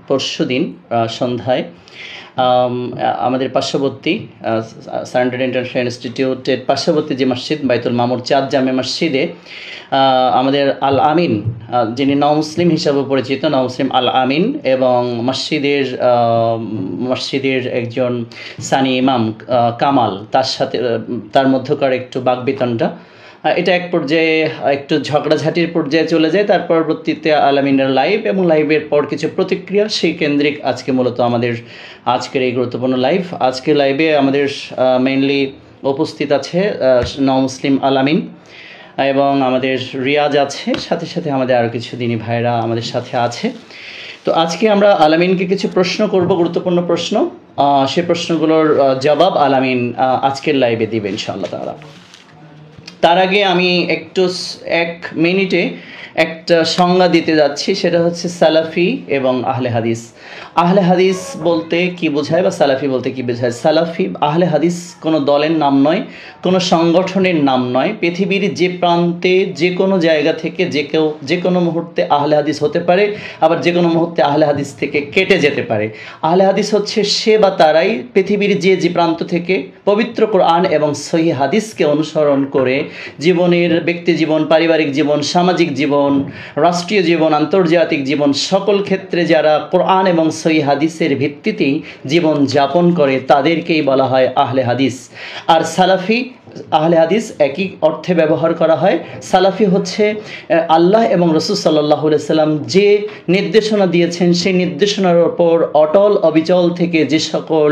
পরশুদিন সন্ধ্যায় আমাদের পার্শ্ববর্তী সারেন্ডার ইন্টারন্যাশনাল ইনস্টিটিউটের পার্শ্ববর্তী যে মসজিদ বাইতুল মামুর চাঁদ জামে মসজিদে আমাদের আল আমিন, যিনি নও মুসলিম হিসাবে পরিচিত, নও মুসলিম আল আমিন, এবং মসজিদের একজন সানি ইমাম কামাল, তার সাথে তার মধ্যকার একটু বাকবিতণ্ডা, এটা এক পর্যায়ে একটু ঝগড়াঝাটির পর্যায়ে চলে যায়। তার পরবর্তীতে আল আমিনের লাইভ এবং লাইভের পর কিছু প্রতিক্রিয়া, সেই কেন্দ্রিক আজকে মূলত আমাদের আজকের এই গুরুত্বপূর্ণ লাইভ। আজকের লাইভে আমাদের মেইনলি উপস্থিত আছে নও মুসলিম আল আমিন এবং আমাদের রিয়াজ আছে, সাথে সাথে আমাদের আরও কিছু দিনী ভাইরা আমাদের সাথে আছে। তো আজকে আমরা আল আমিনকে কিছু প্রশ্ন করব, গুরুত্বপূর্ণ প্রশ্ন। সে প্রশ্নগুলোর জবাব আল আমিন আজকের লাইভে দিবে ইনশাআল্লাহ তাআলা। তার আগে আমি এক মিনিটে একটা সংজ্ঞা দিতে যাচ্ছি, সেটা হচ্ছে সালাফি এবং আহলে হাদিস। আহলে হাদিস বলতে কি বোঝায় বা সালাফি বলতে কি বোঝায়? সালাফি, আহলে হাদিস কোনো দলের নাম নয়, কোনো সংগঠনের নাম নয়। পৃথিবীর যে প্রান্তে যে কোনো জায়গা থেকে কেউ যে কোনো মুহূর্তে আহলে হাদিস হতে পারে, আবার যে কোনো মুহূর্তে আহলে হাদিস থেকে কেটে যেতে পারে। আহলে হাদিস হচ্ছে সে বা তারাই পৃথিবীর যে প্রান্ত থেকে পবিত্র কোরআন এবং সহিহ হাদিসকে অনুসরণ করে জীবনের, ব্যক্তি জীবন, পারিবারিক জীবন, সামাজিক জীবন, রাষ্ট্রীয় জীবন, আন্তর্জাতিক জীবন, সকল ক্ষেত্রে যারা কোরআন এবং সহিহ হাদিসের ভিত্তিতেই জীবন যাপন করে তাদেরকেই বলা হয় আহলে হাদিস। আর সালাফি, আহলে হাদিস একই অর্থে ব্যবহার করা হয়। সালাফি হচ্ছে আল্লাহ এবং রাসূল সাল্লাল্লাহু আলাইহি সাল্লাম যে নির্দেশনা দিয়েছেন সেই নির্দেশনার ওপর অটল অবিচল থেকে যে সকল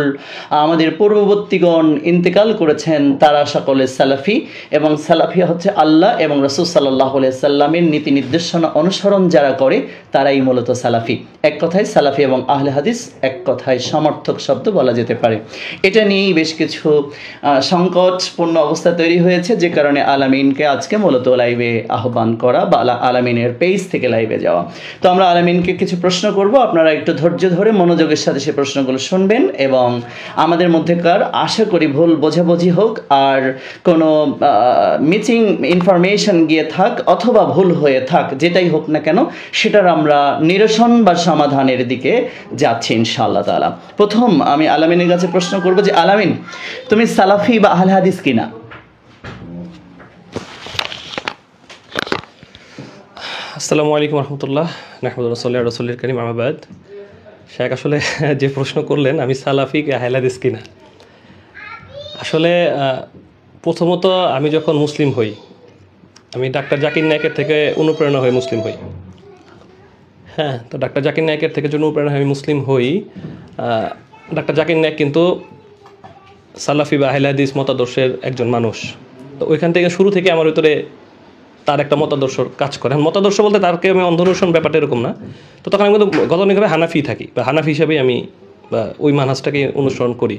আমাদের পূর্ববর্তীগণ ইন্তেকাল করেছেন তারা সকলে সালাফি। এবং সালাফি হচ্ছে আল্লাহ এবং রাসূল সাল্লাল্লাহু আলাইহি সাল্লামের নীতি নির্দেশনা অনুসরণ যারা করে তারাই মূলত সালাফি। এক কথায় সালাফি এবং আহলে হাদিস এক কথায় সমর্থক শব্দ বলা যেতে পারে। এটা নিয়েই বেশ কিছু সংকটপূর্ণ অবস্থা তৈরি হয়েছে, যে কারণে আল আমিনকে আজকে মূলত লাইভে আহ্বান করা বা আল আমিনের পেজ থেকে লাইভে যাওয়া। তো আমরা আল আমিনকে কিছু প্রশ্ন করব, আপনারা একটু ধৈর্য ধরে মনোযোগের সাথে সে প্রশ্নগুলো শুনবেন এবং আমাদের মধ্যেকার আশা করি ভুল বোঝাবুঝি হোক আর কোনো মিসিং ইনফরমেশন গিয়ে থাক অথবা ভুল হয়ে থাক, যেটাই হোক না কেন সেটার আমরা নিরসন বা সমাধানের দিকে যাচ্ছি ইনশাআল্লাহ তাআলা। প্রথম আমি আল আমিনের কাছে প্রশ্ন করব যে আল আমিন, তুমি সালাফি বা আহলে হাদিস কিনা? আসসালামু আলাইকুম রহমতুল্লাহ, নাহমাদুল্লাহ সাল্লাল্লাহু আলাইহি রাসূলিল কারীম, আম্মা বাদ। শেখ আসলে যে প্রশ্ন করলেন আমি সালাফি কি আহলে হাদিস কিনা, আসলে প্রথমত আমি যখন মুসলিম হই, আমি ডাক্তার জাকির নায়েকের থেকে অনুপ্রেরণা হয়ে মুসলিম হই। হ্যাঁ, তো ডাক্তার জাকির নায়েকের থেকে যখন অনুপ্রেরণা হয়ে আমি মুসলিম হই, ডাক্তার জাকির নায়েক কিন্তু সালাফি বা আহলে হাদিস মতাদর্শের একজন মানুষ। তো ওইখান থেকে শুরু থেকে আমার ভিতরে তার একটা মতাদর্শ কাজ করে। মতাদর্শ বলতে তারকে আমি অন্ধনুসরণ ব্যাপারটা এরকম না। তো তখন আমি কিন্তু গতানুগতিকভাবে হানাফি থাকি বা হানাফি হিসাবেই আমি বা ওই মানহাজটাকে অনুসরণ করি।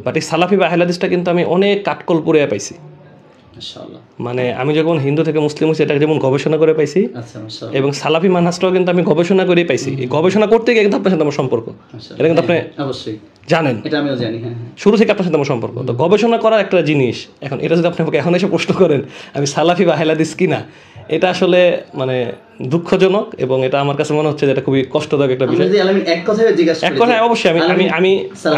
বাট এই সালাফি বা আহলে হাদিসটা কিন্তু আমি অনেক কাটকল পড়ে পাইছি। মানে আমি যখন হিন্দু থেকে মুসলিম হয়েছি এটাকে যেমন গবেষণা করে পাইছি, এবং সালাফি মানহাজটাও কিন্তু আমি গবেষণা করে পাইছি। এই গবেষণা করতে গিয়ে কিন্তু আপনার সাথে আমার সম্পর্ক, এটা কিন্তু আপনি অবশ্যই জানেন, এটা আমিও জানি। হ্যাঁ, শুরু থেকে আপনার সাথে আমার সম্পর্ক। তো গবেষণা করার একটা জিনিস, এখন এটা যদি আপনি আমাকে এখন এসে প্রশ্ন করেন আমি সালাফি বা আহলে হাদিস কিনা, এটা আসলে মানে দুঃখজনক এবং এটা আমার কাছে মনে হচ্ছে যে এটা খুবই কষ্টদায়ক একটা বিষয়। এক কথায় অবশ্যই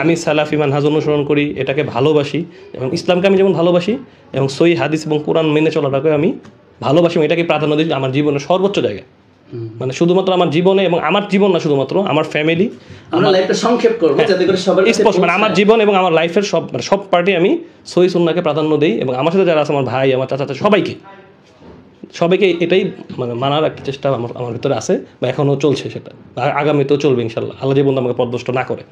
আমি সালাফি মানহাজ অনুসরণ করি, এটাকে ভালোবাসি এবং ইসলামকে আমি যেমন ভালোবাসি এবং সহিহ হাদিস এবং কোরআন মেনে চলাটাকে আমি ভালোবাসি, এটাকে প্রাধান্য দিই আমার জীবনের সর্বোচ্চ জায়গায়। মানে শুধুমাত্র আমার জীবনে এবং আমার জীবন না, শুধুমাত্র আমার ফ্যামিলি, মানে আমার জীবন এবং আমার লাইফের সব পার্টি আমি সহিহ সুন্নাহকে প্রাধান্য দিই এবং আমার সাথে যারা আছে, আমার ভাই, আমার চাচা, সবাইকে এটাই মানে মানার একটা চেষ্টা আমার ভিতরে আছে বা এখনও চলছে, সেটা আগামীতেও চলবে ইনশাল্লাহ, আল্লাহ যে বন্ধু আমাকে পথভ্রষ্ট না করে।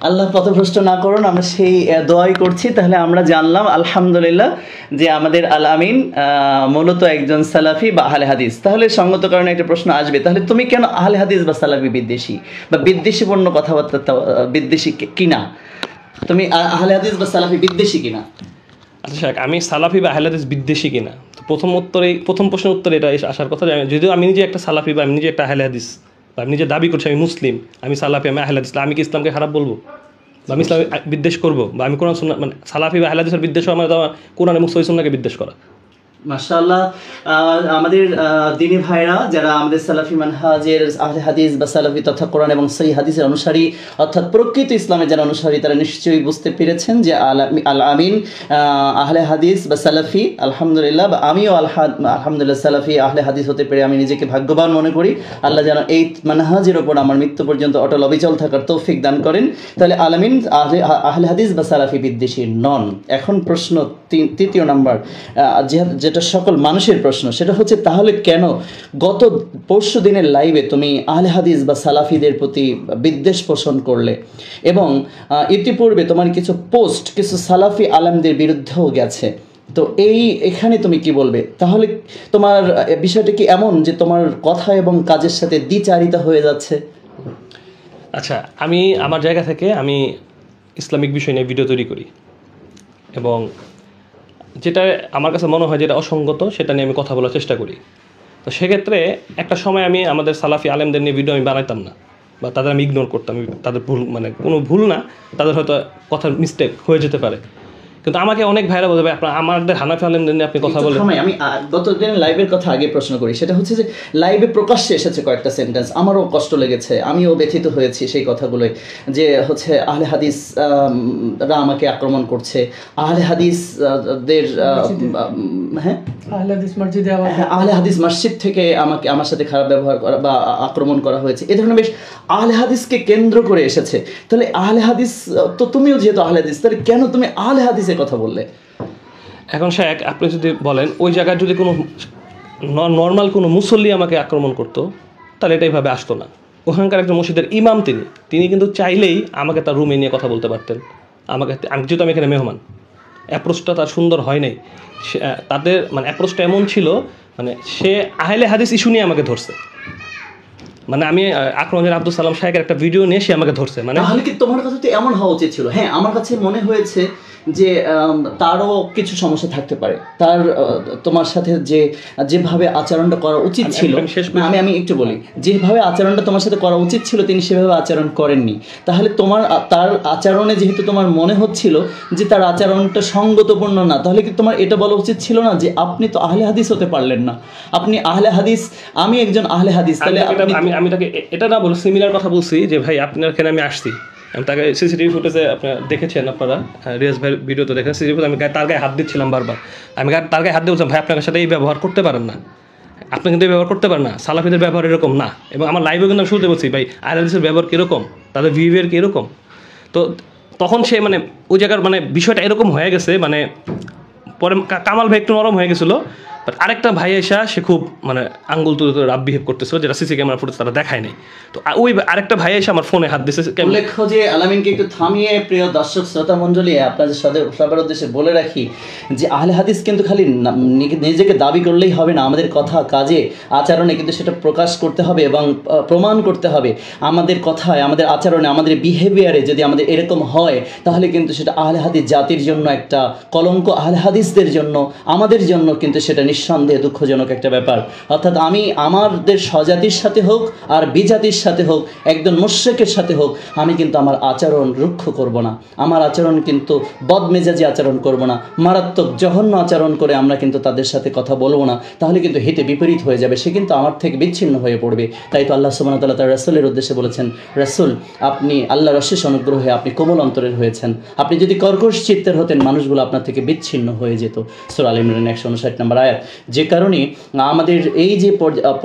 আল্লাহ পথভ্রষ্ট না করুন, আমরা সেই দোয়াই করছি। তাহলে আমরা জানলাম আলহামদুলিল্লাহ যে আমাদের আল আমিন মূলত একজন সালাফি বা আহলে হাদিস। তাহলে সঙ্গত কারণে একটা প্রশ্ন আসবে, তাহলে তুমি কেন আহলে হাদিস বা সালাফি বিদ্বেষী বা বিদ্বেষীপূর্ণ কথাবার্তা বিদ্বেষী কিনা? তুমি আহলে হাদিস বা সালাফি বিদ্বেষী কিনা? আচ্ছা, আমি সালাফি বা আহলে হাদিস বিদ্বেষী কিনা, প্রথম প্রশ্নের উত্তরে এটা আসার কথা যে যদিও আমি নিজে একটা সালাফি বা আমি নিজে একটা আহলে হাদিস বা আমি নিজে দাবি করছি আমি মুসলিম, আমি সালাফি, আমি আহলে হাদিস, আমি কি ইসলামকে খারাপ বলবো বা আমি ইসলাম বিদ্বেষ করবো বা আমি কোরআন সুন্নাহ, মানে সালাফি বা আহলে হাদিসের বিদ্বেষ আমার কোরআন এবং সহিহ সুন্নাহকে বিদ্বেষ করা, মাশাআল্লাহ। আমাদের দিনী ভাইরা যারা আমাদের সালাফি মানহাজের আহলে হাদিস বা সালাফি তথা কোরআন এবং সহিহ হাদিসের অনুসারী, অর্থাৎ প্রকৃত ইসলামের যারা অনুসারী, তারা নিশ্চয়ই বুঝতে পেরেছেন যে আল আমিন আহলে হাদিস বা সালাফি, আলহামদুলিল্লাহ, বা আমিও আলহামদুলিল্লাহ সালাফি আহলে হাদিস হতে পেরে আমি নিজেকে ভাগ্যবান মনে করি। আল্লাহ যেন এই মানহাজের ওপর আমার মৃত্যু পর্যন্ত অটল অবিচল থাকার তৌফিক দান করেন। তাহলে আল আমিন আহলে হাদিস বা সালাফি বিদ্বেষী নন। এখন প্রশ্ন তৃতীয় নাম্বার, যেটা সকল মানুষের প্রশ্ন, সেটা হচ্ছে তাহলে কেন গত পরশু দিনের লাইভে তুমি আহলে হাদিস বা সালাফিদের প্রতি বিদ্বেষ পোষণ করলে, এবং ইতিপূর্বে তোমার কিছু পোস্ট কিছু সালাফি আলেমদের বিরুদ্ধেও গেছে। তো এখানে তুমি কি বলবে? তাহলে তোমার বিষয়টা কি এমন যে তোমার কথা এবং কাজের সাথে দ্বিচারিতা হয়ে যাচ্ছে? আচ্ছা, আমি আমার জায়গা থেকে আমি ইসলামিক বিষয় নিয়ে ভিডিও তৈরি করি, এবং যেটা আমার কাছে মনে হয় যেটা অসঙ্গত সেটা নিয়ে আমি কথা বলার চেষ্টা করি। তো সেক্ষেত্রে একটা সময় আমি আমাদের সালাফি আলেমদের নিয়ে ভিডিও আমি বানাইতাম না, বা তাদের আমি ইগনোর করতাম। তাদের ভুল, মানে কোনো ভুল না, তাদের হয়তো কথার মিস্টেক হয়ে যেতে পারে। কিন্তু আমাকে অনেক ভাইরা বলবে, ভাই আপনার আমাদের হানাফি আলেমদের নিয়ে আপনি কথা বলেন। আমি গত দিন লাইভের কথা আগে প্রশ্ন করি, সেটা হচ্ছে যে লাইভে প্রকাশ্যে এসেছে কয়েকটা সেন্টেন্স, আমারও কষ্ট লেগেছে, আমিও ব্যথিত হয়েছি সেই কথাগুলোই, যে হচ্ছে আহলে হাদিস রা আমাকে আক্রমণ করছে, আহলে হাদিস দের হ্যাঁ আহলে হাদিস মসজিদ থেকে আমার সাথে খারাপ ব্যবহার করা বা আক্রমণ করা হয়েছে, এ ধরনের বেশ আহলে হাদিসকে কেন্দ্র করে এসেছে। তাহলে আহলে হাদিস তো তুমিও যেহেতু আহলে হাদিস, তাহলে কেন তুমি আহলে হাদিসের কথা বললে? এখন শেখ, আপনি যদি বলেন ওই জায়গায় যদি কোনো নর্মাল কোনো মুসল্লি আমাকে আক্রমণ করতো, তাহলে এটা এইভাবে আসতো না। ওখানকার একজন মসজিদের ইমাম, তিনি কিন্তু চাইলেই আমাকে তার রুমে নিয়ে কথা বলতে পারতেন। যেহেতু আমি এখানে মেহমান, অ্যাপ্রোচটা তার সুন্দর হয় নাই। তাদের মানে অ্যাপ্রোচটা এমন ছিল, মানে সে আহলে হাদিস ইস্যু নিয়ে আমাকে ধরছে। মানে আমি আকরামুল আব্দুল সালাম সাহেবের একটা ভিডিও নিয়ে সে আমাকে ধরছে। মানে তাহলে কি তোমার কাছে তো এমন হওয়া উচিত ছিল? হ্যাঁ, আমার কাছে মনে হয়েছে যে তারও কিছু সমস্যা থাকতে পারে, তার তোমার সাথে যেভাবে আচরণটা করা উচিত ছিল, আমি একটু বলি, যেভাবে আচরণটা তোমার সাথে করা উচিত ছিল তিনি সেভাবে আচরণ করেননি। তাহলে তার আচরণে যেহেতু তোমার মনে হচ্ছিল যে তার আচরণটা সঙ্গতপূর্ণ না, তাহলে কি তোমার এটা বলা উচিত ছিল না যে আপনি তো আহলে হাদিস হতে পারলেন না, আপনি আহলে হাদিস, আমি একজন আহলে হাদিস। তাহলে আমি তাকে এটা না বলে সিমিলার কথা বলছি যে ভাই আপনার এখানে আমি আসছি, আমি তাকে সিসিটিভি ফুটেজে আপনারা দেখেছেন, আপনারা রিয়াজ ভাইয়ের ভিডিওতে দেখেন, সিসিটিভি আমি তার গায়ে হাত দিচ্ছিলাম বারবার, আমি তার গায়ে হাত দিয়ে বলছিলাম ভাই আপনার সাথে এই ব্যবহার করতে পারেন না, আপনি কিন্তু এই ব্যবহার করতে পারেন না, সালাফিদের ব্যবহার এরকম না। এবং আমার লাইভে কিন্তু আমি শুনতে বলছি ভাই আহলে হাদিসের ব্যবহার কীরকম, তাদের বিহেভিয়ার কীরকম। তো তখন সে মানে ওই জায়গার মানে বিষয়টা এরকম হয়ে গেছে, মানে পরে কামাল ভাই একটু নরম হয়ে গেছিলো, বাট আরেকটা ভাই এসা সে খুব মানে আঙ্গুল তুলে রাব বিহেভ করতেছিল, যেটা সিসি ক্যামেরা ফুটেজ তারা দেখায় নাই। তো ওই আরেকটা ভাই এসে আমার ফোনে হাত দিয়েছে। উল্লেখ্য যে আলামিনকে একটু থামিয়ে প্রিয় দর্শক শ্রোতা মণ্ডলী, আপনাদের সবার উদ্দেশ্যে বলে রাখি যে আহলে হাদিস কিন্তু খালি নিজেকে দাবি করলেই হবে না, আমাদের কথা কাজে আচরণে কিন্তু সেটা প্রকাশ করতে হবে এবং প্রমাণ করতে হবে। আমাদের কথায়, আমাদের আচরণে, আমাদের বিহেভিয়ারে যদি আমাদের এরকম হয়, তাহলে কিন্তু সেটা আহলে হাদিস জাতির জন্য একটা কলঙ্ক, আহলে হাদিসদের জন্য, আমাদের জন্য কিন্তু সেটা নিঃসন্দেহে দুঃখজনক একটা ব্যাপার। অর্থাৎ আমি আমাদের স্বজাতির সাথে হোক আর বিজাতির সাথে হোক, একজন মুশরিকের সাথে হোক, আমি কিন্তু আমার আচরণ রুক্ষ করব না, আমার আচরণ কিন্তু বদমেজাজি আচরণ করব না, মারাত্মক জঘন্য আচরণ করে আমরা কিন্তু তাদের সাথে কথা বলবো না, তাহলে কিন্তু হিতে বিপরীত হয়ে যাবে, সে কিন্তু আমার থেকে বিচ্ছিন্ন হয়ে পড়বে। তাই তো আল্লাহ সুবহানাহু ওয়া তাআলা তার রাসূলের উদ্দেশ্যে বলেছেন, রাসূল আপনি আল্লাহর অশেষ অনুগ্রহে আপনি কোমল অন্তরের হয়েছেন, আপনি যদি কর্কশ চিত্তের হতেন মানুষগুলো আপনার থেকে বিচ্ছিন্ন হয়ে যেত। সূরা আল ইমরান 159 নম্বর আয়াত। যে কারণে আমাদের এই যে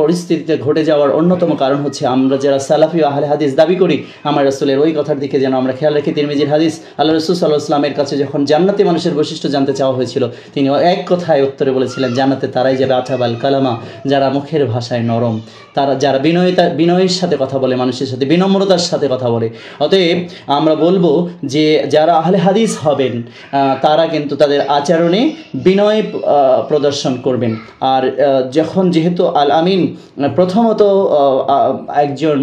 পরিস্থিতিতে ঘটে যাওয়ার অন্যতম কারণ হচ্ছে আমরা যারা সালাফি ও আহলে হাদিস দাবি করি, আমার রাসূলের ওই কথার দিকে যেন আমরা খেয়াল রাখি। তিরমিজির হাদিস, আল্লাহ রাসূল সাল্লাল্লাহু আলাইহি ওয়াসাল্লামের কাছে যখন জান্নাতি মানুষের বৈশিষ্ট্য জানতে চাওয়া হয়েছিল, তিনি এক কথায় উত্তরে বলেছিলেন, জান্নাতে তারাই যাবে আতাবাল কালামা, যারা মুখের ভাষায় নরম, তারা যারা বিনয়ের সাথে কথা বলে, মানুষের সাথে বিনম্রতার সাথে কথা বলে। অতএব আমরা বলবো যে যারা আহলে হাদিস হবেন তারা কিন্তু তাদের আচরণে বিনয় প্রদর্শন করবেন। আর যেহেতু আল আমিন প্রথমত একজন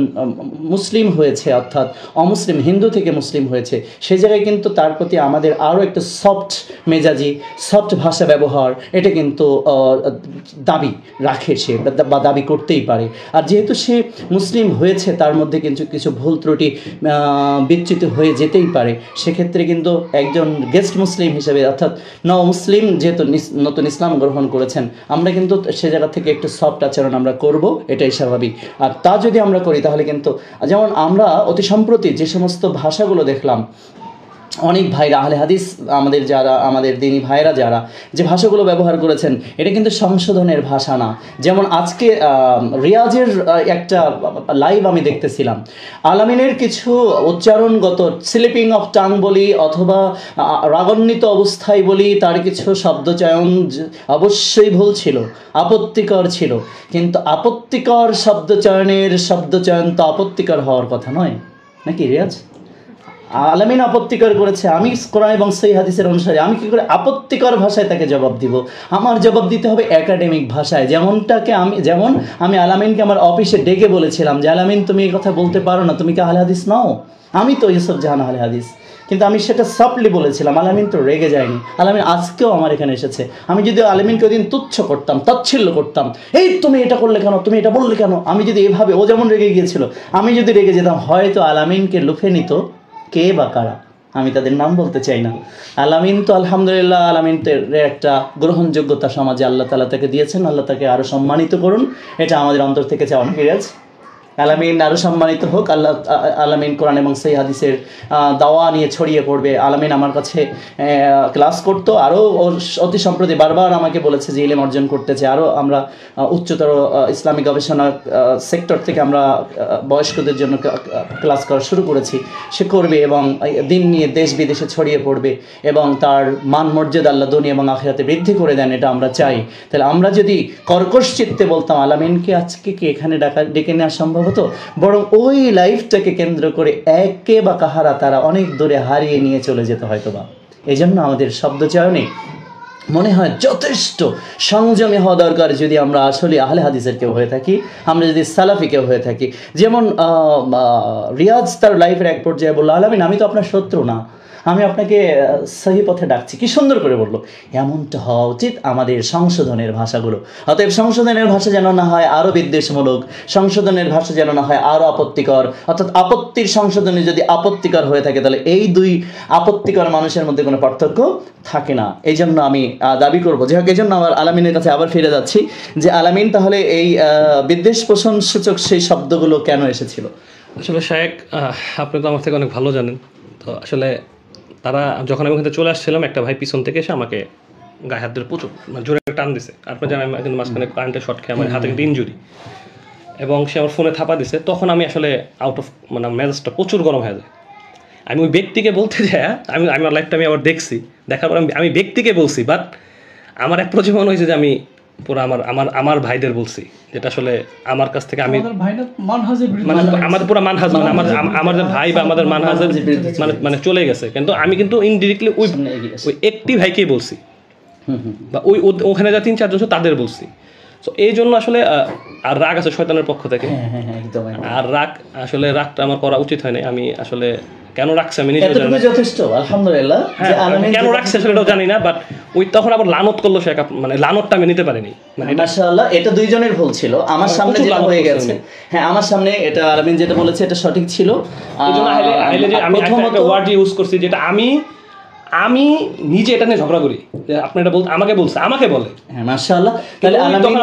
মুসলিম হয়েছে, অর্থাৎ অমুসলিম হিন্দু থেকে মুসলিম হয়েছে, সেই জায়গায় কিন্তু তার প্রতি আমাদের আরও একটা সফট মেজাজি, সফট ভাষা ব্যবহার, এটা কিন্তু দাবি রাখে সে, বা দাবি করতেই পারে। আর যেহেতু সে মুসলিম হয়েছে, তার মধ্যে কিন্তু কিছু ভুল ত্রুটি বিচ্যুত হয়ে যেতেই পারে। সেক্ষেত্রে কিন্তু একজন গেস্ট মুসলিম হিসেবে, অর্থাৎ মুসলিম যেহেতু নতুন ইসলাম গ্রহণ করেছে, করেছেন, আমরা কিন্তু সে জায়গা থেকে একটু সফট আচরণ আমরা করব, এটাই স্বাভাবিক। আর তা যদি আমরা করি তাহলে কিন্তু, যেমন আমরা অতি সম্প্রতি যে সমস্ত ভাষাগুলো দেখলাম, অনেক ভাইরা আহলে হাদিস আমাদের দিনী ভাইরা যারা যে ভাষাগুলো ব্যবহার করেছেন, এটা কিন্তু সংশোধনের ভাষা না। যেমন আজকে রিয়াজের একটা লাইভ আমি দেখতেছিলাম, আলামিনের কিছু উচ্চারণগত স্লিপিং অফ টাং বলি অথবা রাগান্বিত অবস্থায় বলি, তার কিছু শব্দচয়ন অবশ্যই ভুল ছিল, আপত্তিকর ছিল, কিন্তু আপত্তিকর শব্দচয়ন তো আপত্তিকর হওয়ার কথা নয় নাকি রিয়াজ? আলামিন আপত্তিকর করেছে, আমি কোরআন এবং সহিহ হাদিসের অনুসারে আমি কি করে আপত্তিকর ভাষায় তাকে জবাব দিব? আমার জবাব দিতে হবে একাডেমিক ভাষায়। যেমন আমি আলামিনকে আমার অফিসে ডেকে বলেছিলাম যে আলামিন, তুমি এই কথা বলতে পারো না, তুমি কি আহলে হাদিস নাও? আমি তো ইউসুফ জাহান আহলে হাদিস, কিন্তু আমি সেটা সফটলি বলেছিলাম। আলামিন তো রেগে যায়নি, আলামিন আজকেও আমার এখানে এসেছে। আমি যদি আলামিনকে ওই দিন তুচ্ছ করতাম, তাচ্ছিল্য করতাম, এই তুমি এটা করলে কেন, তুমি এটা বললে কেন, আমি যদি এভাবে, ও যেমন রেগে গিয়েছিল, আমি যদি রেগে যেতাম, হয়তো আলামিনকে লুফে নিত কে বা কারা, আমি তাদের নাম বলতে চাই না। আলামিন তো আলহামদুলিল্লাহ, আলামিন তো একটা গ্রহণযোগ্যতা সমাজে আল্লাহ তাআলা তাকে দিয়েছেন, আল্লাহ তাকে আরও সম্মানিত করুন, এটা আমাদের অন্তর থেকে চাওয়া। ফিরাজ আলামিন আরও সম্মানিত হোক, আলামিন কোরআন এবং সহিহ হাদিসের দাওয়া নিয়ে ছড়িয়ে পড়বে। আলামিন আমার কাছে ক্লাস করতো, আরও অতি সম্প্রতি বারবার আমাকে বলেছে যে ইলম অর্জন করতেছে, আরও আমরা উচ্চতর ইসলামিক গবেষণা সেক্টর থেকে আমরা বয়স্কদের জন্য ক্লাস করা শুরু করেছি। সে করবে এবং দিন নিয়ে দেশ বিদেশে ছড়িয়ে পড়বে এবং তার মান মর্যাদা আল্লাহ দুনিয়া এবং আখিরাতে বৃদ্ধি করে দেন, এটা আমরা চাই। তাহলে আমরা যদি কর্কশ চিত্তে বলতাম আলামিনকে আজকে কি এখানে ডেকে নেওয়া সম্ভব হতো, বরং ওই লাইফটাকে কেন্দ্র করে একে বা কাহারা তারা অনেক দূরে হারিয়ে নিয়ে চলে যেত হয়তো বা। এই জন্য আমাদের শব্দচয়নে মনে হয় যথেষ্ট সংযমী হওয়া দরকার, যদি আমরা আসলে আহলে হাদিসের কেউ হয়ে থাকি, আমরা যদি সালাফি কেউ হয়ে থাকি। যেমন রিয়াজ তার লাইফের এক পর্যায়ে বললো, আলামিন আমি তো আপনার শত্রু না, আমি আপনাকে সহি পথে ডাকছি। কি সুন্দর করে বললো। এমনটা হওয়া উচিত আমাদের সংশোধনের ভাষাগুলো। অতএব সংশোধনের ভাষা যেন না হয় আরও বিদ্বেষমূলক, সংশোধনের ভাষা যেন না হয় আরও আপত্তিকর, অর্থাৎ আপত্তির সংশোধনে যদি আপত্তিকর হয়ে থাকে তাহলে এই দুই আপত্তিকর মানুষের মধ্যে কোনো পার্থক্য থাকে না। এই জন্য আমি দাবি করবো, যাই হোক, এই জন্য আমার আলামিনের কাছে আবার ফিরে যাচ্ছি যে আলামিন তাহলে এই বিদ্বেষ পোষণ সূচক সেই শব্দগুলো কেন এসেছিল? আসলে শায়েখ, আপনি তো আমার থেকে অনেক ভালো জানেন। তো আসলে তারা যখন আমি ওখান থেকে চলে আসছিলাম, একটা ভাই পিছন থেকে এসে আমাকে গায়ে হাত ধরে প্রচুর জোরে টান দিছে। আপনার জানেন আমি কিন্তু মাঝখানে কারেন্টের শর্ট খেয়ে আমার হাতে কিন্তু ইনজুরি, এবং সে আমার ফোনে থাপা দিছে। তখন আমি আসলে আউট অফ, মানে মেজাজটা প্রচুর গরম হয়ে যায়। আমি ওই ব্যক্তিকে বলতে যাই, আমি আমার লাইফটা আমি আবার দেখছি, দেখার পর আমি ব্যক্তিকে বলছি, বাট আমার এক পর্যায়ে মনে হয়েছে যে আমি পুরো আমার ভাইদের বলছি, যেটা আসলে আমার কাছ থেকে আমি মানে আমাদের পুরো মানহাজ, মানে আমাদের ভাই বা আমাদের মানহাজের মানে চলে গেছে। কিন্তু আমি কিন্তু ইনডিরেক্টলি ওই একটি ভাইকেই বলছি, বা ওখানে যা 3-4 জন তাদের বলছি। তো এই জন্য আসলে আর রাগ আছে শয়তানের পক্ষ থেকে, আর রাগটা আমার করা উচিত হয় না। আমি আসলে কেন রাখছে আমি নিজেও জানি না, যথেষ্ট আলহামদুলিল্লাহ। কেন রাখছে সেটাও জানি না, বাট ওই তখন আবার লানত করলো সে, মানে লানতটা আমি নিতে পারিনি। মাশাআল্লাহ, এটা দুইজনের ভুল ছিল। আমার সামনে যেটা হয়ে গেছে, হ্যাঁ আমার সামনে এটা আলামিন যেটা বলেছে এটা সঠিক ছিল। এইজন্য আইলে যে আমি একটা ওয়ার্ড ইউজ করছি, যেটা আমি নিজে এটা নিয়ে ঝগড়া করি, যে আপনি এটা আমাকে বলে। হ্যাঁ মাশাআল্লাহ। তাহলে আলামিন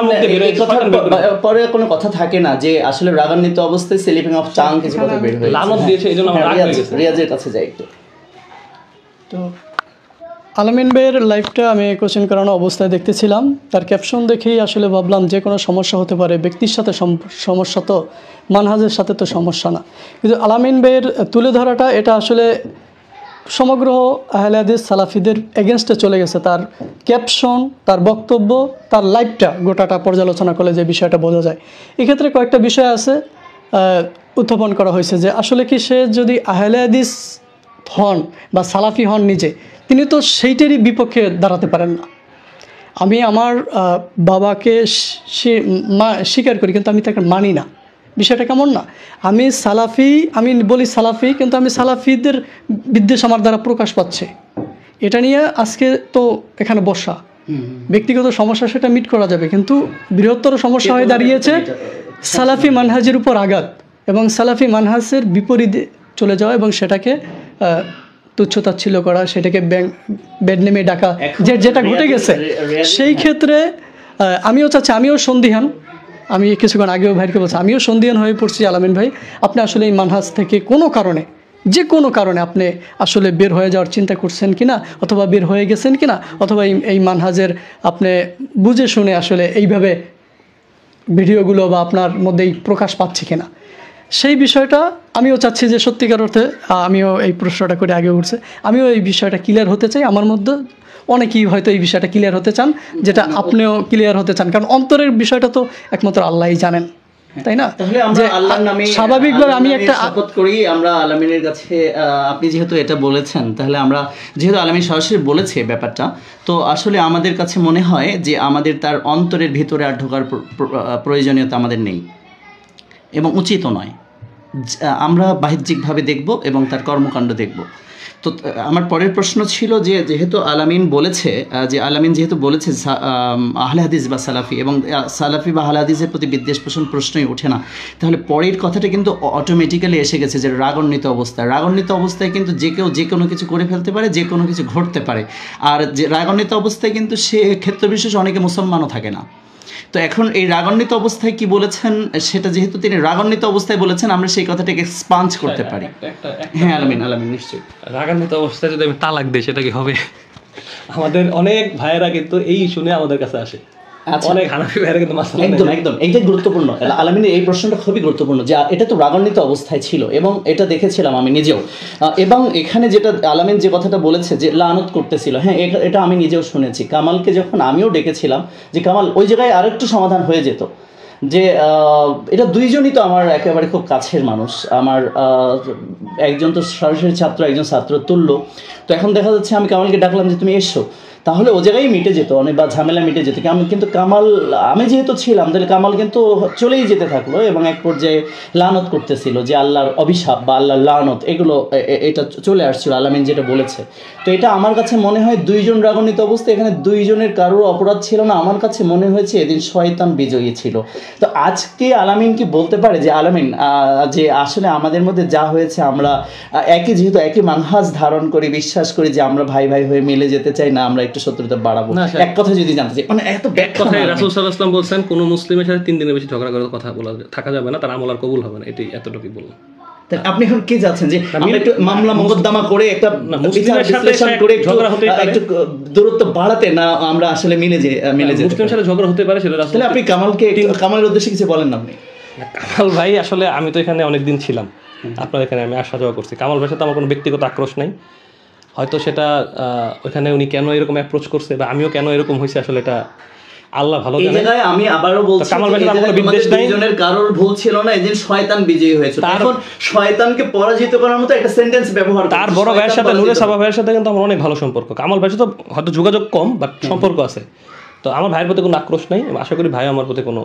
পরে কোনো কথা থাকে না যে আসলে রাগান্বিত অবস্থায় স্লিপিং অফ টাং কিছু কথা বের হয়েছে, লানত দিয়েছে, এইজন্য আমার রাগ হয়ে গেছে। রিয়াজের কাছে যাই একটু। তো আলামিন ভাইয়ের লাইফটা আমি কোশ্চেন করানো অবস্থায় দেখতেছিলাম, তার ক্যাপশন দেখেই আসলে ভাবলাম যে কোনো সমস্যা হতে পারে, ব্যক্তির সাথে সমস্যা, তো মানহাজের সাথে তো সমস্যা না। কিন্তু আলামিন ভাইয়ের তুলে ধরাটা এটা আসলে সমগ্র আহলে হাদিস সালাফিদের এগেনস্টে চলে গেছে। তার ক্যাপশন, তার বক্তব্য, তার লাইফটা গোটাটা পর্যালোচনা করলে যে বিষয়টা বোঝা যায়। এক্ষেত্রে কয়েকটা বিষয় আছে উত্থাপন করা হয়েছে, যে আসলে কি সে যদি আহলে হাদিস হন বা সালাফি হন নিজে, তিনি তো সেইটারই বিপক্ষে দাঁড়াতে পারেন না। আমি আমার বাবাকে স্বীকার করি, কিন্তু আমি তাকে মানি না। বিষয়টা কেমন না, আমি বলি সালাফি, কিন্তু আমি সালাফিদের বিদ্বেষ আমার দ্বারা প্রকাশ পাচ্ছে। এটা নিয়ে আজকে তো এখানে বসা, ব্যক্তিগত সমস্যা সেটা মিট করা যাবে, কিন্তু বৃহত্তর সমস্যা হয়ে দাঁড়িয়েছে সালাফি মানহাজের উপর আঘাত এবং সালাফি মানহাজের বিপরীতে চলে যাওয়া এবং সেটাকে তুচ্ছতাচ্ছিল্য করা, সেটাকে ব্যাড নেমে ডাকা, যেটা ঘটে গেছে। সেই ক্ষেত্রে আমিও চাচ্ছি, আমিও সন্দিহান, আমি কিছুক্ষণ আগেও ভাইকে বলছি আমিও সন্দিহান হয়ে পড়ছি আলামিন ভাই, আপনি আসলে এই মানহাজ থেকে কোনো কারণে, যে কোনো কারণে আপনি আসলে বের হয়ে যাওয়ার চিন্তা করছেন কিনা, অথবা বের হয়ে গেছেন কিনা, অথবা এই মানহাজের আপনি বুঝে শুনে আসলে এইভাবে ভিডিওগুলো বা আপনার মধ্যেই প্রকাশ পাচ্ছে কিনা, সেই বিষয়টা আমিও চাচ্ছি যে সত্যিকার অর্থে আমিও এই প্রশ্নটা করে আগে উঠছে, আমিও এই বিষয়টা ক্লিয়ার হতে চাই। আমার মধ্যে অনেকেই হয়তো এই বিষয়টা ক্লিয়ার হতে চান, যেটা আপনিও ক্লিয়ার হতে চান, কারণ অন্তরের বিষয়টা তো একমাত্র আল্লাহই জানেন, তাই না? তাহলে আমরা যে আল্লাহর নামে স্বাভাবিকভাবে আমি একটা শপথ করি, আমরা আলামিনের কাছে আপনি যেহেতু এটা বলেছেন, তাহলে আমরা যেহেতু আলামিন সরাসরি বলেছে ব্যাপারটা, তো আসলে আমাদের কাছে মনে হয় যে আমাদের তার অন্তরের ভিতরে আর ঢোকার প্রয়োজনীয়তা আমাদের নেই এবং উচিতও নয়। আমরা বাহ্যিকভাবে দেখব এবং তার কর্মকাণ্ড দেখব। তো আমার পরের প্রশ্ন ছিল যে যেহেতু আলামিন বলেছে আলামিন যেহেতু বলেছে আহলে হাদিস বা সালাফি, এবং সালাফি বা আহলে হাদিসের প্রতি বিদ্বেষ পোষণ প্রশ্নই ওঠে না, তাহলে পরের কথাটা কিন্তু অটোমেটিক্যালি এসে গেছে যে রাগান্বিত অবস্থায় কিন্তু যে কেউ যে কোনো কিছু করে ফেলতে পারে, যে কোনো কিছু ঘটতে পারে। আর যে রাগান্বিত অবস্থায় কিন্তু সে ক্ষেত্রবিশেষ অনেকে মুসলমানও থাকে না। তো এখন এই রাগান্বিত অবস্থায় কি বলেছেন, সেটা যেহেতু তিনি রাগান্বিত অবস্থায় বলেছেন, আমরা সেই কথাটাকে এক্সপান্স করতে পারি। হ্যাঁ আলামিন নিশ্চয়ই। রাগান্বিত অবস্থায় যদি আমি তালাক দিই সেটা কি হবে? আমাদের অনেক ভাইয়েরা কিন্তু এই শুনে আমাদের কাছে আসে, অনেক হানাফি ভাইয়েরা কিন্তু মাসলা একদম এইটাই গুরুত্বপূর্ণ। আলামিনের এই প্রশ্নটা খুবই গুরুত্বপূর্ণ যে এটা তো রাগান্বিত অবস্থায় ছিল, এবং এটা দেখেছিলাম আমি নিজেও। এবং এখানে যেটা আলামিন যে কথাটা বলেছে যে লানত করতেছিল, হ্যাঁ এটা আমি নিজেও শুনেছি। কামালকে যখন আমিও ডেকেছিলাম যে কামাল ওই জায়গায় আরেকটু সমাধান হয়ে যেত, যে এটা দুইজনই তো আমার একেবারে খুব কাছের মানুষ, আমার একজন তো সরাসরি ছাত্র, একজন ছাত্র তুল্য। তো এখন দেখা যাচ্ছে আমি কামালকে ডাকলাম যে তুমি এসো, তাহলে ও জায়গায় মিটে যেত অনেক, বা ঝামেলা মিটে যেত। কিন্তু আমি যেহেতু ছিলাম, তাহলে কামাল কিন্তু চলেই যেতে থাকলো এবং এক পর্যায়ে লানত করতেছিল যে আল্লাহর অভিশাপ বা আল্লাহর লানত, এগুলো এটা চলে আসছিল আলামিন যেটা বলেছে। তো এটা আমার কাছে মনে হয় দুইজন রাগান্বিত অবস্থায়, এখানে দুইজনের কারোর অপরাধ ছিল না। আমার কাছে মনে হয়েছে এদিন শয়তান বিজয়ী ছিল। তো আজকে আলামিন কি বলতে পারে যে আলামিন যে আসলে আমাদের মধ্যে যা হয়েছে, আমরা যেহেতু একই মানহাজ ধারণ করি, বিশ্বাস করি যে আমরা ভাই ভাই হয়ে মিলে যেতে চাই না, আমরা একটু শত্রুতা বাড়াবো, এক কথা যদি জানতে চাই, মানে এত এক কথায় রাসূল সাল্লাল্লাহু আলাইহি ওয়াসাল্লাম বলছেন কোন মুসলিমের সাথে 3 দিনের বেশি ঝগড়া করে কথা বলা থাকা যাবে না, তার আমল আর কবুল হবে না, এতটুকুই বললাম। আপনি এখন কি যাচ্ছেন যে আমরা একটু মামলা মোকদ্দমা করে একটা মুসলিমের সাথে করে ঝগড়া হতেই পারে, একটু দূরত্ব বাড়াতে না, আমরা আসলে মিলে যে মুসলিমের সাথে ঝগড়া হতে পারে, সেটা রাসূল। তাহলে আপনি কামালের উদ্দেশ্যে কিছু বলেন না আপনি? কামাল ভাই আসলে আমি তো এখানে অনেকদিন ছিলাম, আপনার এখানে আমি আসা যাওয়া করছি। কামাল ভাইয়ের সাথে আমার কোনো ব্যক্তিগত আক্রোশ নাই, হয়তো সেটা ওখানে উনি কেন এরকম অ্যাপ্রোচ করছে বা আমিও কেন এরকম হয়েছে, আসলে এটা আল্লাহ ভালো জানে। আমি আবারও বলছি, কামাল ভাইয়ের সাথে কোনো বিদ্বেষ নাই, দুইজনের কারোর ভুল ছিল না, এদিন শয়তান বিজয়ী হয়েছে। এখন শয়তানকে পরাজিত করার মতো একটা সেন্টেন্স ব্যবহার করে। তার বড় ভাইয়ের সাথে নূরে সাবা ভাইয়ের সাথে কিন্তু আমার অনেক ভালো সম্পর্ক। কামাল ভাইয়ের সাথে হয়তো যোগাযোগ কম, বাট সম্পর্ক আছে। তো আমার ভাইয়ের প্রতি কোনো আক্রোশ নাই, আশা করি ভাই আমার প্রতি কোনো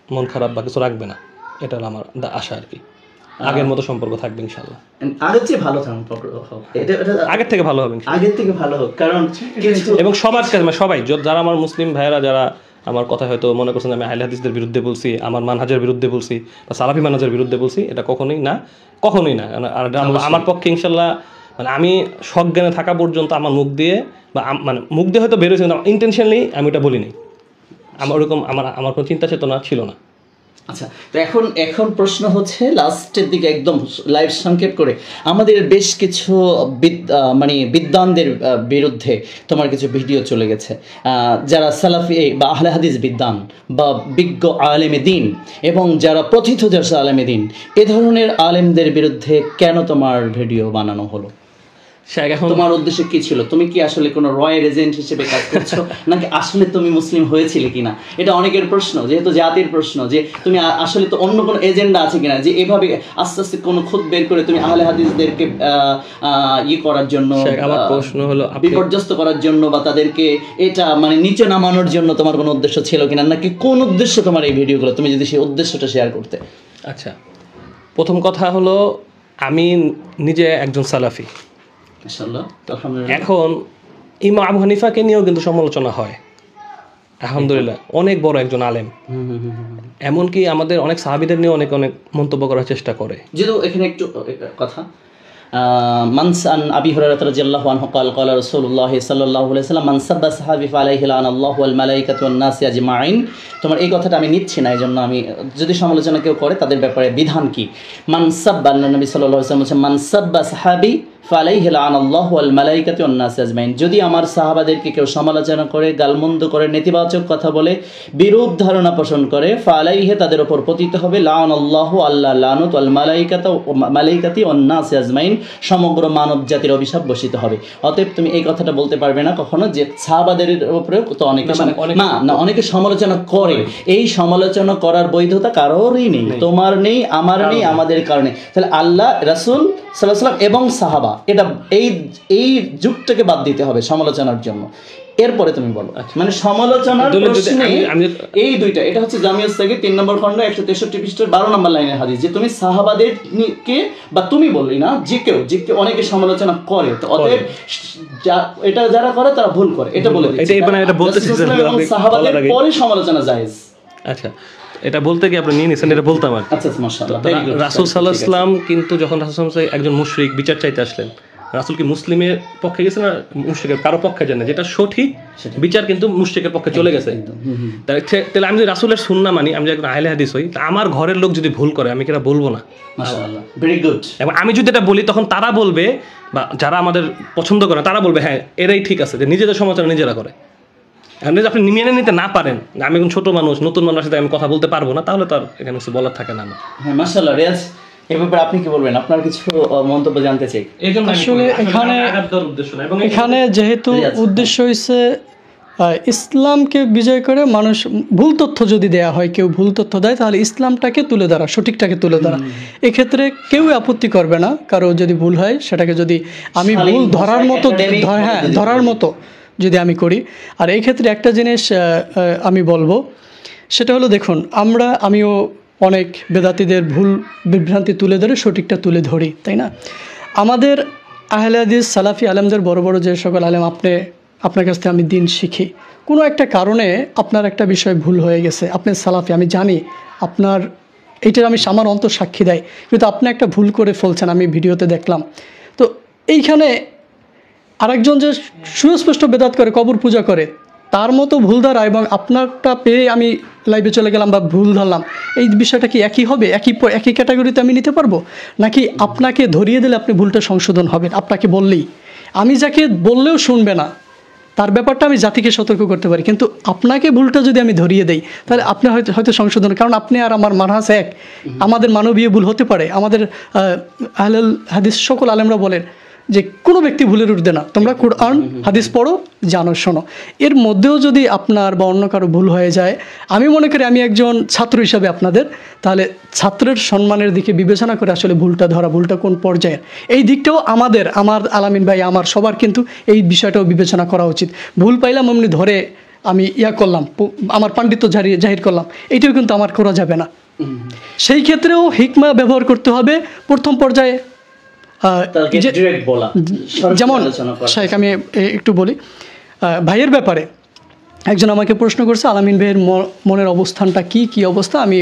মন খারাপ বা কিছু রাখবে না, এটা আমার আশা আর কি। আগের মতো সম্পর্ক থাকবে ইনশাআল্লাহ, আগের চেয়ে ভালো সম্পর্ক হোক, আগের থেকে ভালো হবে, আগের থেকে ভালো হোক। কারণ এবং সবার কাছে সবাই যারা আমার মুসলিম ভাইয়েরা, যারা আমার কথা হয়তো মনে করছেন আমি আহলে হাদিসদের বিরুদ্ধে বলছি, আমার মানহাজের বিরুদ্ধে বলছি বা সালাফি মানহাজের বিরুদ্ধে বলছি, এটা কখনোই না। আর আমার পক্ষে ইনশাল্লাহ, মানে আমি সজ্ঞানে থাকা পর্যন্ত আমার মুখ দিয়ে বা মানে মুখ দিয়ে হয়তো বেরোয়েছে, ইন্টেনশনালি আমি এটা বলিনি। আমার ওরকম আমার কোনো চিন্তা চেতনা ছিল না। আচ্ছা, তো এখন প্রশ্ন হচ্ছে লাস্টের দিকে একদম লাইভ সংক্ষেপ করে, আমাদের বেশ কিছু বিদ্বানদের বিরুদ্ধে তোমার কিছু ভিডিও চলে গেছে, যারা সালাফি বা আহলে হাদিস বিদ্বান বা বিজ্ঞ আলেমে দিন এবং যারা প্রথিতযশ আলেমে দিন, এ ধরনের আলেমদের বিরুদ্ধে কেন তোমার ভিডিও বানানো হলো? তোমার উদ্দেশ্য কি ছিল? তুমি কি আসলে কোনো রয়ের এজেন্ট হিসেবে কাজ করছো, নাকি আসলে তুমি মুসলিম হয়েছিলে কিনা? এটা অনেকের প্রশ্ন, যেহেতু জাতির প্রশ্ন, যে তুমি আসলে তো অন্য কোনো এজেন্ডা আছে কিনা, যে এভাবে আস্তে আস্তে কোনো খুদ বের করে তুমি আহলে হাদিসদেরকে করার জন্য, আমার প্রশ্ন হলো বিপর্যস্ত করার জন্য বা তাদেরকে এটা মানে নিচে নামানোর জন্য তোমার কোনো উদ্দেশ্য ছিল কিনা, নাকি কোন উদ্দেশ্য তোমার এই ভিডিওগুলো, তুমি যদি সেই উদ্দেশ্যটা শেয়ার করতে। আচ্ছা, প্রথম কথা হলো আমি নিজে একজন সালাফি। এখন ইমাম আবু হানিফাকে নিয়েও কিন্তু সমালোচনা হয়, আলহামদুলিল্লাহ, অনেক বড় একজন আলেম। এমনকি আমাদের অনেক সাহাবীদের নিয়ে অনেক মন্তব্য করার চেষ্টা করে। যেহেতু এখানে একটু কথা, মানসান আবি হুরায়রা রাদিয়াল্লাহু আনহু قال قال رسول الله صلى الله عليه وسلم من سب صحابي فعليه لعن الله والملائكة والناس اجمعين। তোমার এই কথাটা আমি নিচ্ছি না, এই জন্য আমি যদি সমালোচনা কেউ করে তাদের ব্যাপারে বিধান কি। মান সাব্বা, নবী সাল্লাল্লাহু আলাইহি ওয়াসাল্লাম বলেছেন মান সাব্বা সাহাবী ফালাইহি লানাল্লাহু ওয়াল মালাইকাতু ওয়ান নাস আজমাইন। যদি আমার সাহাবাদেরকে কেউ সমালোচনা করে, গালমন্দ করে, নেতিবাচক কথা বলে, বিরূপ ধারণা পোষণ করে, ফালাইহি তাদের উপর পতিত হবে লানাল্লাহু, আল্লাহ লানত, ওয়াল মালাইকাতি ওয়ান নাস আজমাইন, সমগ্র মানব জাতির অভিশাপ বর্ষিত হবে। অতএব তুমি এই কথাটা বলতে পারবে না কখনো যে সাহাবাদের উপরে তো অনেকে অনেকে সমালোচনা করে। এই সমালোচনা করার বৈধতা কারোরই নেই, তোমার নেই, আমার নেই, আমাদের কারণে। তাহলে আল্লাহ, রাসূল সাল্লাল্লাহু আলাইহি ওয়াসাল্লাম এবং সাহাবা, এটা এই যুগটাকে বাদ দিতে হবে সমালোচনার জন্য। এরপরে তুমি বলো, মানে সমালোচনার প্রশ্নে এই দুইটা, এটা হচ্ছে জামিউস সাগীর 3 নম্বর খণ্ড 163 পৃষ্ঠার 12 নম্বর লাইনের হাদিস, যে তুমি সাহাবাদেরকে, বা তুমি বললি না, যে কেউ অনেকে সমালোচনা করে, তো অতএব এটা যারা করে তারা ভুল করে, এটা বলে দিচ্ছি। এটা বলতে সাহাবাদের পরে সমালোচনা জায়েজ। আচ্ছা, এটা বলতে কি আপনি নিয়ে নিছেন, এটা বলতাম আর। আচ্ছা, মাশাআল্লাহ। রাসূল সাল্লাল্লাহু আলাইহি ওয়াসাল্লাম কিন্তু যখন রাসূল সাল্লাল্লাহু আলাইহি ওয়াসাল্লাম একজন মুশরিক বিচার চাইতে আসলেন, রাসূল কি মুসলিমের পক্ষে গেছেন না মুশরিকের কারো পক্ষে যান না? যেটা সঠিক বিচার কিন্তু মুশরিকের পক্ষে চলে গেছে। তাহলে আমি যদি রাসূলের সুন্নাহ মানি, আমি যদি একজন আহলে হাদিস হই, আমার ঘরের লোক যদি ভুল করে আমি কি এটা বলবো না? মাশাআল্লাহ, ভেরি গুড। এবং আমি যদি এটা বলি তখন তারা বলবে, বা যারা আমাদের পছন্দ করে তারা বলবে হ্যাঁ এরাই ঠিক আছে, যে নিজেদের সমালোচনা নিজেরা করে। এখন যদি আপনি মেনে নিতে না পারেন, আমি এখন ছোট মানুষ, নতুন মানুষের সাথে আমি কথা বলতে পারবো না, তাহলে তার এখানে কিছু বলার থাকে না। হ্যাঁ, মাশাআল্লাহ। রিয়াজ, এই ব্যাপারে আপনি কি বলবেন? আপনার কিছু মন্তব্য জানতে চাই। আসলে এখানে যেহেতু উদ্দেশ্য হয়েছে ইসলামকে বিজয় করে মানুষ, ভুল তথ্য যদি দেয়া হয়, কেউ ভুল তথ্য দেয়, তাহলে ইসলামটাকে তুলে ধরা, সঠিকটাকে তুলে ধরা, এক্ষেত্রে কেউ আপত্তি করবে না। কারো যদি ভুল হয় সেটাকে যদি আমি ভুল ধরার মতো, হ্যাঁ ধরার মতো যদি আমি করি। আর এই ক্ষেত্রে একটা জিনিস আমি বলবো, সেটা হলো দেখুন, আমিও অনেক বেদাতীদের ভুল বিভ্রান্তি তুলে ধরে সঠিকটা তুলে ধরি, তাই না? আমাদের আহলে হাদিস সালাফি আলেমদের, বড় বড় যে সকল আলেম, আপনার কাছ থেকে আমি দিন শিখি, কোনো একটা কারণে আপনার একটা বিষয় ভুল হয়ে গেছে, আপনি সালাফি, আমি জানি আপনার এইটার আমার অন্তর সাক্ষী দেয়, কিন্তু আপনি একটা ভুল করে ফেলছেন, আমি ভিডিওতে দেখলাম। তো এইখানে আরেকজন যে সুস্পষ্ট বেদাত করে, কবর পূজা করে, তার মতো ভুল ধরা এবং আপনারটা পেয়ে আমি লাইভে চলে গেলাম বা ভুল ধরলাম, এই বিষয়টা কি একই হবে? একই ক্যাটাগরিতে আমি নিতে পারবো? নাকি আপনাকে ধরিয়ে দিলে আপনি ভুলটা সংশোধন হবেন? আপনাকে বললেই, আমি যাকে বললেও শুনবে না, তার ব্যাপারটা আমি জাতিকে সতর্ক করতে পারি, কিন্তু আপনাকে ভুলটা যদি আমি ধরিয়ে দেই, তাহলে আপনি হয়তো সংশোধন, কারণ আপনি আর আমার মানহাজ এক, আমাদের মানবীয় ভুল হতে পারে। আমাদের আহলে হাদিস সকল আলেমরা বলেন যে কোনো ব্যক্তি ভুলের ঊর্ধ্বে না, তোমরা কুরআন হাদিস পড়ো, জানো, শোনো। এর মধ্যেও যদি আপনার বা অন্য কারো ভুল হয়ে যায়, আমি মনে করি আমি একজন ছাত্র হিসাবে আপনাদের, তাহলে ছাত্রের সম্মানের দিকে বিবেচনা করে আসলে ভুলটা ধরা, ভুলটা কোন পর্যায়ের, এই দিকটাও আমার আলামিন ভাই, আমার সবার কিন্তু এই বিষয়টাও বিবেচনা করা উচিত। ভুল পাইলাম অমনি ধরে আমি করলাম, আমার পাণ্ডিত্য জাহির করলাম, এইটাও কিন্তু আমার করা যাবে না। সেই ক্ষেত্রেও হিকমা ব্যবহার করতে হবে প্রথম পর্যায়ে। যেমন শাইখ, আমি একটু বলি ভাইয়ের ব্যাপারে, একজন আমাকে প্রশ্ন করছে আলামিন ভাইয়ের মনের অবস্থানটা কি অবস্থা, আমি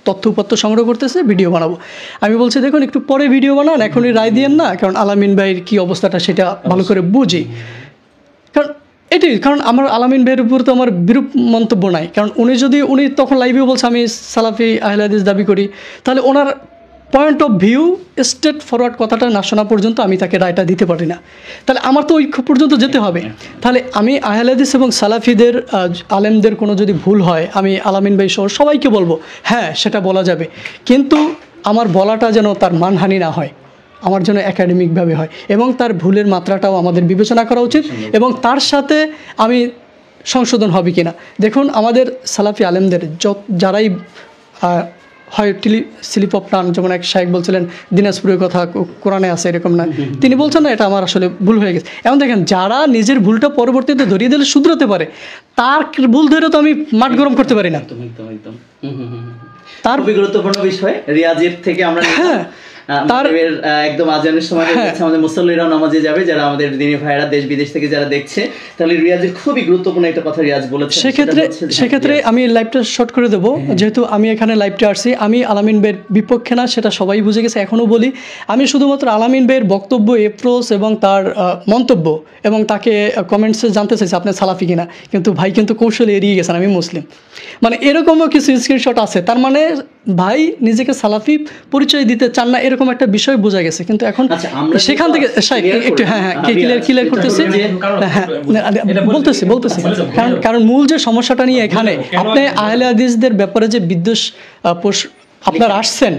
তথ্য উপাত্ত সংগ্রহ করতেছে, ভিডিও বানাবো। আমি বলছি দেখুন একটু পরে ভিডিও বানান, এখনই রায় দিয়েন না, কারণ আলামিন ভাইয়ের কী অবস্থাটা সেটা ভালো করে বুঝি। কারণ আমার আলামিন ভাইয়ের উপর তো আমার বিরূপ মন্তব্য নাই, কারণ উনি তখন লাইভেও বলছে আমি সালাফি আহলে হাদিস দাবি করি, তাহলে ওনার point of view straightforward কথাটা না শোনা পর্যন্ত আমি তাকে রায়টা দিতে পারি না। তাহলে আমার তো ওই পর্যন্ত যেতে হবে। তাহলে আমি আহলে হাদিস এবং সালাফিদের আলেমদের কোনো যদি ভুল হয়, আমি আলামিন ভাই সহ সবাইকে বলবো, হ্যাঁ সেটা বলা যাবে, কিন্তু আমার বলাটা যেন তার মানহানি না হয়, আমার জন্য একাডেমিকভাবে হয়, এবং তার ভুলের মাত্রাটাও আমাদের বিবেচনা করা উচিত, এবং তার সাথে আমি সংশোধন হবে কিনা। দেখুন আমাদের সালাফি আলেমদের যারাই হয় স্লিপ অফ টান, যেমন এক শাইখ বলছিলেন দিনাজপুরের কথা কোরআনে আছে, এরকম না, তিনি বলছেন না এটা আমার আসলে ভুল হয়ে গেছে। এমন দেখেন, যারা নিজের ভুলটা পরবর্তীতে ধরিয়ে দিলে শুধরাতে পারে, তার ভুল ধরে তো আমি মাঠ গরম করতে পারি না। তার খুবই গুরুত্বপূর্ণ বিষয় রিয়াজের থেকে আমরা মাগরিবের একদম আজানের সময় হয়ে গেছে, আমাদের মুসল্লিরাও নামাজে যাবে, যারা আমাদের দিনী ভাইরা দেশ বিদেশ থেকে যারা দেখছে, তাহলে রিয়াজের খুবই গুরুত্বপূর্ণ একটা কথা রিয়াজ বলেছে। সেক্ষেত্রে আমি লাইভটা শর্ট করে দেবো, যেহেতু আমি এখানে লাইভটা আসছি, আমি আলামিন ভাইয়ের বিপক্ষে না, সেটা সবাই বুঝে গেছে। এখনও বলি, আমি শুধুমাত্র আলামিন ভাইয়ের বক্তব্য, এপ্রোচ এবং তার মন্তব্য এবং তাকে কমেন্টসে জানতে চাইছে আপনি সালাফি কিনা, কিন্তু ভাই কিন্তু কৌশলে এড়িয়ে গেছেন আমি মুসলিম, মানে এরকমও কিছু স্ক্রিনশট আছে। তার মানে ভাই নিজেকে সালাফি পরিচয় দিতে চান না, এরকম একটা বিষয় বোঝা গেছে। কিন্তু এখন সেখান থেকে একটু ক্লিয়ার করতেছি, বলতেছি কারণ মূল যে সমস্যাটা নিয়ে এখানে আপনি আহলে হাদিসদের ব্যাপারে যে বিদ্বেষ আপনার আসছেন,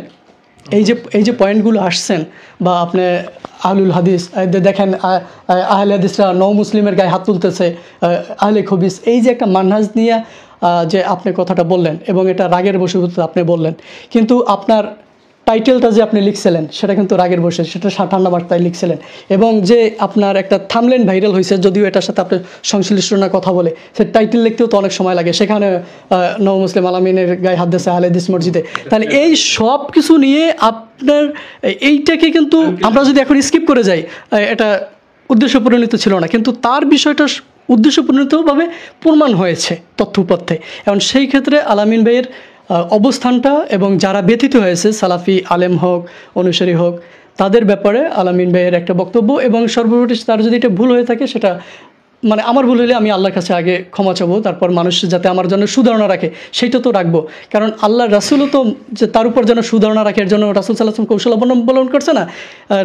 এই যে পয়েন্টগুলো আসছেন, বা আপনি আহলুল হাদিস দেখেন, আহলে হাদিসরা মুসলিমের গায়ে হাত তুলতেছে, আহলে খবিস, এই যে একটা মানহাজ নিয়ে যে আপনি কথাটা বললেন এবং এটা রাগের বশীভূত আপনি বললেন, কিন্তু আপনার টাইটেলটা যে আপনি লিখছিলেন সেটা কিন্তু রাগের বসে, সেটা ঠান্ডা বার্তায় লিখছিলেন, এবং যে আপনার একটা থামলেন ভাইরাল হয়েছে, যদিও এটার সাথে আপনি সংশ্লিষ্ট না কথা বলে, সে টাইটেল লিখতেও তো অনেক সময় লাগে, সেখানে মুসলিম আলামিনের গায়ে হাত দিয়েছে আহলে হাদিস মসজিদে। তাহলে এই সব কিছু নিয়ে আপনার এইটাকে কিন্তু আমরা যদি এখন স্কিপ করে যাই, এটা উদ্দেশ্য পরিণত ছিল না, কিন্তু তার বিষয়টা উদ্দেশ্য পরিণতভাবে প্রমাণ হয়েছে তথ্য উপাত্তে। এবং সেই ক্ষেত্রে আলামিন ভাইয়ের অবস্থানটা এবং যারা ব্যথিত হয়েছে, সালাফি আলেম হোক, অনুসারী হোক, তাদের ব্যাপারে আলামিন ভাইয়ের একটা বক্তব্য, এবং সর্বোপরি তার যদি এটা ভুল হয়ে থাকে, সেটা মানে আমার ভুল হলে আমি আল্লাহর কাছে আগে ক্ষমা চাবো, তারপর মানুষ যাতে আমার জন্য সুধারণা রাখে সেইটা তো রাখবো, কারণ আল্লাহ রাসূলও তো যে তার উপর যেন সুধারণা রাখে, এর জন্য রাসূল সাল্লাল্লাহু আলাইহি ওয়াসাল্লাম কৌশল অবলম্বন করছে না।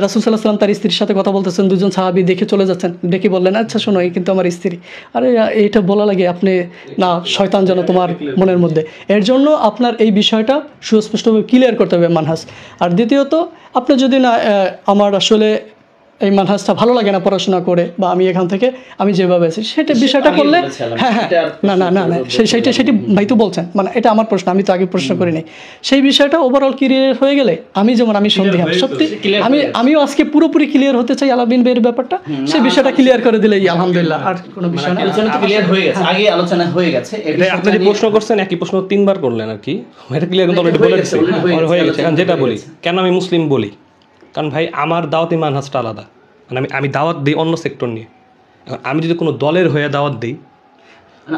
রাসূল সাল্লাল্লাহু আলাইহি ওয়াসাল্লাম তার স্ত্রীর সাথে কথা বলতেছেন, দুজন সাহাবী দেখে চলে যাচ্ছেন, ডেকে বললেন, আচ্ছা শোনো, এই কিন্তু আমার স্ত্রী। আরে এইটা বলা লাগে আপনি না, শয়তান যেন তোমার মনের মধ্যে। এর জন্য আপনার এই বিষয়টা সুস্পষ্টভাবে ক্লিয়ার করতে হবে মানহাজ। আর দ্বিতীয়ত, আপনি যদি না আমার আসলে এই মানহাজটা ভালো লাগে না পড়াশোনা করে, বা আমি এখান থেকে আমি যেভাবে আছি সেটা বিষয়টা করলে, সেটি ভাই তো বলছেন, মানে এটা আমার প্রশ্ন, আমি তো আগে প্রশ্ন করি নাই। সেই বিষয়টা ওভারঅল ক্লিয়ার হয়ে গেলে, আমি যেমন আমি সন্দেহান, সত্যি আমিও আজকে পুরোপুরি ক্লিয়ার হতে চাই আলামিন ভাইয়ের ব্যাপারটা, সেই বিষয়টা ক্লিয়ার করে দিলেই আলহামদুলিল্লাহ। আর কোনো বিষয় না, আলোচনা তো ক্লিয়ার হয়ে গেছে, আগে আলোচনা হয়ে গেছে। এটা আপনি যে প্রশ্ন করছেন, একই প্রশ্ন 3 বার করলেন আর কি, এটা ক্লিয়ার কিন্তু অলরেডি বলে দিয়েছি, হয়ে গেছে। কারণ যেটা বলি, কেন আমি মুসলিম বলি, কারণ ভাই আমার দাওয়াতি মানহাজটা আলাদা, মানে আমি দাওয়াত দিই অন্য সেক্টর নিয়ে। আমি যদি কোনো দলের হয়ে দাওয়াত দিই,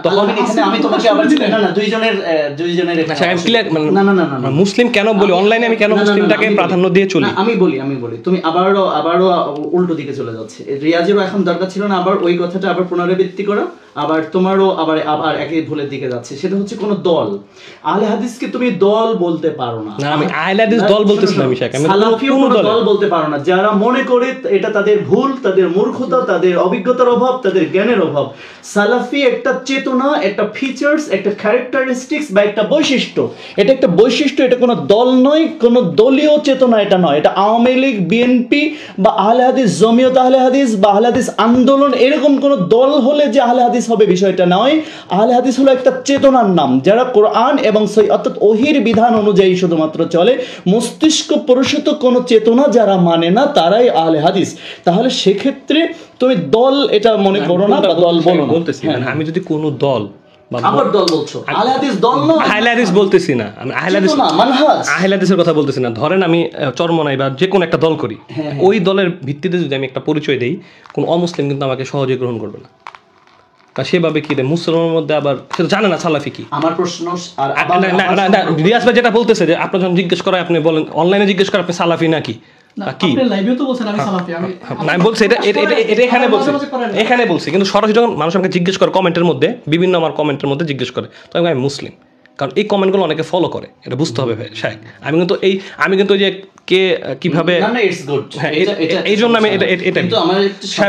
তখন আমি তোমাকে আবার দুইজনের মুসলিম কেন বলি, অনলাইনে আমি কেন মুসলিমটাকে প্রাধান্য দিয়ে চলি, আমি বলি তুমি আবারও উল্টো দিকে চলে যাচ্ছে। রিয়াজেরও এখন দরকার ছিল না আবার ওই কথাটা আবার পুনরাবৃত্তি করা, আবার তোমারও আবার একই ভুলের দিকে যাচ্ছে। সেটা হচ্ছে কোন দল, আহলে হাদিসকে তুমি দল বলতে পারো না। আমি আহলে হাদিস দল বলতেছিলাম, আমি সালাফিও কোনো দল বলতে পারো না, যারা মনে করে এটা তাদের ভুল, তাদের মূর্খতা, তাদের অভিজ্ঞতার অভাব, তাদের জ্ঞানের অভাব। সালাফি একটা চেতনা, একটা ফিচার্স, একটা ক্যারেক্টারিস্টিক্স বা একটা বৈশিষ্ট্য, এটা একটা বৈশিষ্ট্য, এটা কোনো দল নয়, কোনো দলীয় চেতনা এটা নয়। এটা আওয়ামী লীগ, বিএনপি বা আহলে হাদিস, জমিয়ত আহলে হাদিস বা আহলে হাদিস আন্দোলন, এরকম কোনো দল হলে যে আহলে হাদিস হবে বিষয়টা নয়। আহলে হাদিস হলো একটা চেতনার নাম, যারা কোরআন এবং অর্থাৎ ওহির বিধান অনুযায়ী শুধুমাত্র চলে, মস্তিষ্ক প্রসূত কোনো চেতনা যারা মানে না, তারাই আহলে হাদিস। তাহলে সেক্ষেত্রে তুমি দল এটা মনে করো না বা দল বলো না। বলতেছি আমি যদি কোনো দল আবার দল বলছো, আহলে হাদিস দল না, আহলে হাদিস বলতেছি না, আমি আহলে হাদিসের কথা বলতেছি না। ধরেন আমি চরমনাই বা যে কোনো একটা দল করি, ওই দলের ভিত্তিতে যদি আমি একটা পরিচয় দেই, কোন অমুসলিম কিন্তু আমাকে সহজে গ্রহণ করবে না। সেভাবে কি মুসলমানের মধ্যে আবার সেটা জানে না সালাফি কি। আমার প্রশ্ন রিয়াজ ভাই যেটা বলতেছে যে আপনার যখন জিজ্ঞেস করা, আপনি বলেন অনলাইনে জিজ্ঞেস করা আপনি সালাফি নাকি কি, আমি বলছি এটা এখানে বলছি, কিন্তু সরাসরি যখন মানুষ আমাকে জিজ্ঞেস করে কমেন্টের মধ্যে, বিভিন্ন আমার কমেন্টের মধ্যে জিজ্ঞেস করে, তখন আমি মুসলিম, কারণ এই কমেন্টগুলো অনেকে ফলো করে, এটা বুঝতে হবে ভাই শায়েখ। আমি কিন্তু ওই যে কে কিভাবে, এই জন্য আমি এটা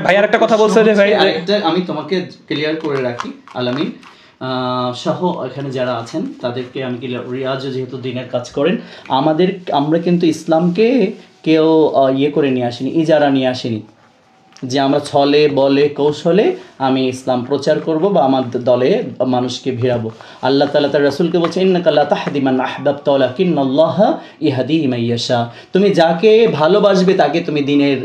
ভাই আর একটা কথা বলছে যে ভাই, আমি তোমাকে ক্লিয়ার করে রাখি আলামিন সহ এখানে যারা আছেন তাদেরকে আমি রিয়াজ যেহেতু দিনের কাজ করেন, আমরা কিন্তু ইসলামকে কেউ ইয়ে করে নিয়ে আসিনি, ইজারা নিয়ে আসিনি। যে আমরা ছলে বলে কৌশলে আমি ইসলাম প্রচার করব বা আমার দলে মানুষকে ভিড়াবো। আল্লাহ তাআলা তার রাসূলকে বলছে ইন্নাকা লা তাহদি মান আহবাবতা ওয়ালাকিন্নাল্লাহা ইয়াহদি মান ইয়াশা। তুমি যাকে ভালোবাসবে তাকে তুমি দিনের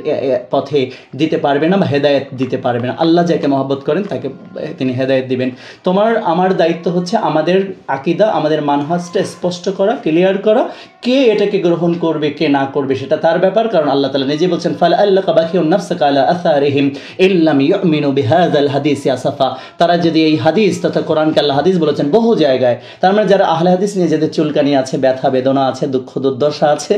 পথে দিতে পারবে না বা হেদায়েত দিতে পারবে না। আল্লাহ যাকে মহব্বত করেন তাকে তিনি হেদায়েত দিবেন। তোমার আমার দায়িত্ব হচ্ছে আমাদের আকীদা, আমাদের মানহাজটা স্পষ্ট করা, ক্লিয়ার করা। কে এটাকে গ্রহণ করবে কে না করবে সেটা তার ব্যাপার, কারণ আল্লাহ তাআলা নিজে বলছেন ফালাআল্লাকা বাখিউন নাফসাকা আলা আসারিহিম ইল্লাম ইউমিনু বিহাযাল হাদিসি আসাফা। তারা যদি এই হাদিস তথা কোরআনকে আল্লাহ হাদিস বলেছেন বহু জায়গায়, তার মানে যারা আহলে হাদিস নিয়ে যাদের চুলকানি আছে, ব্যথা বেদনা আছে, দুঃখ দুর্দশা আছে,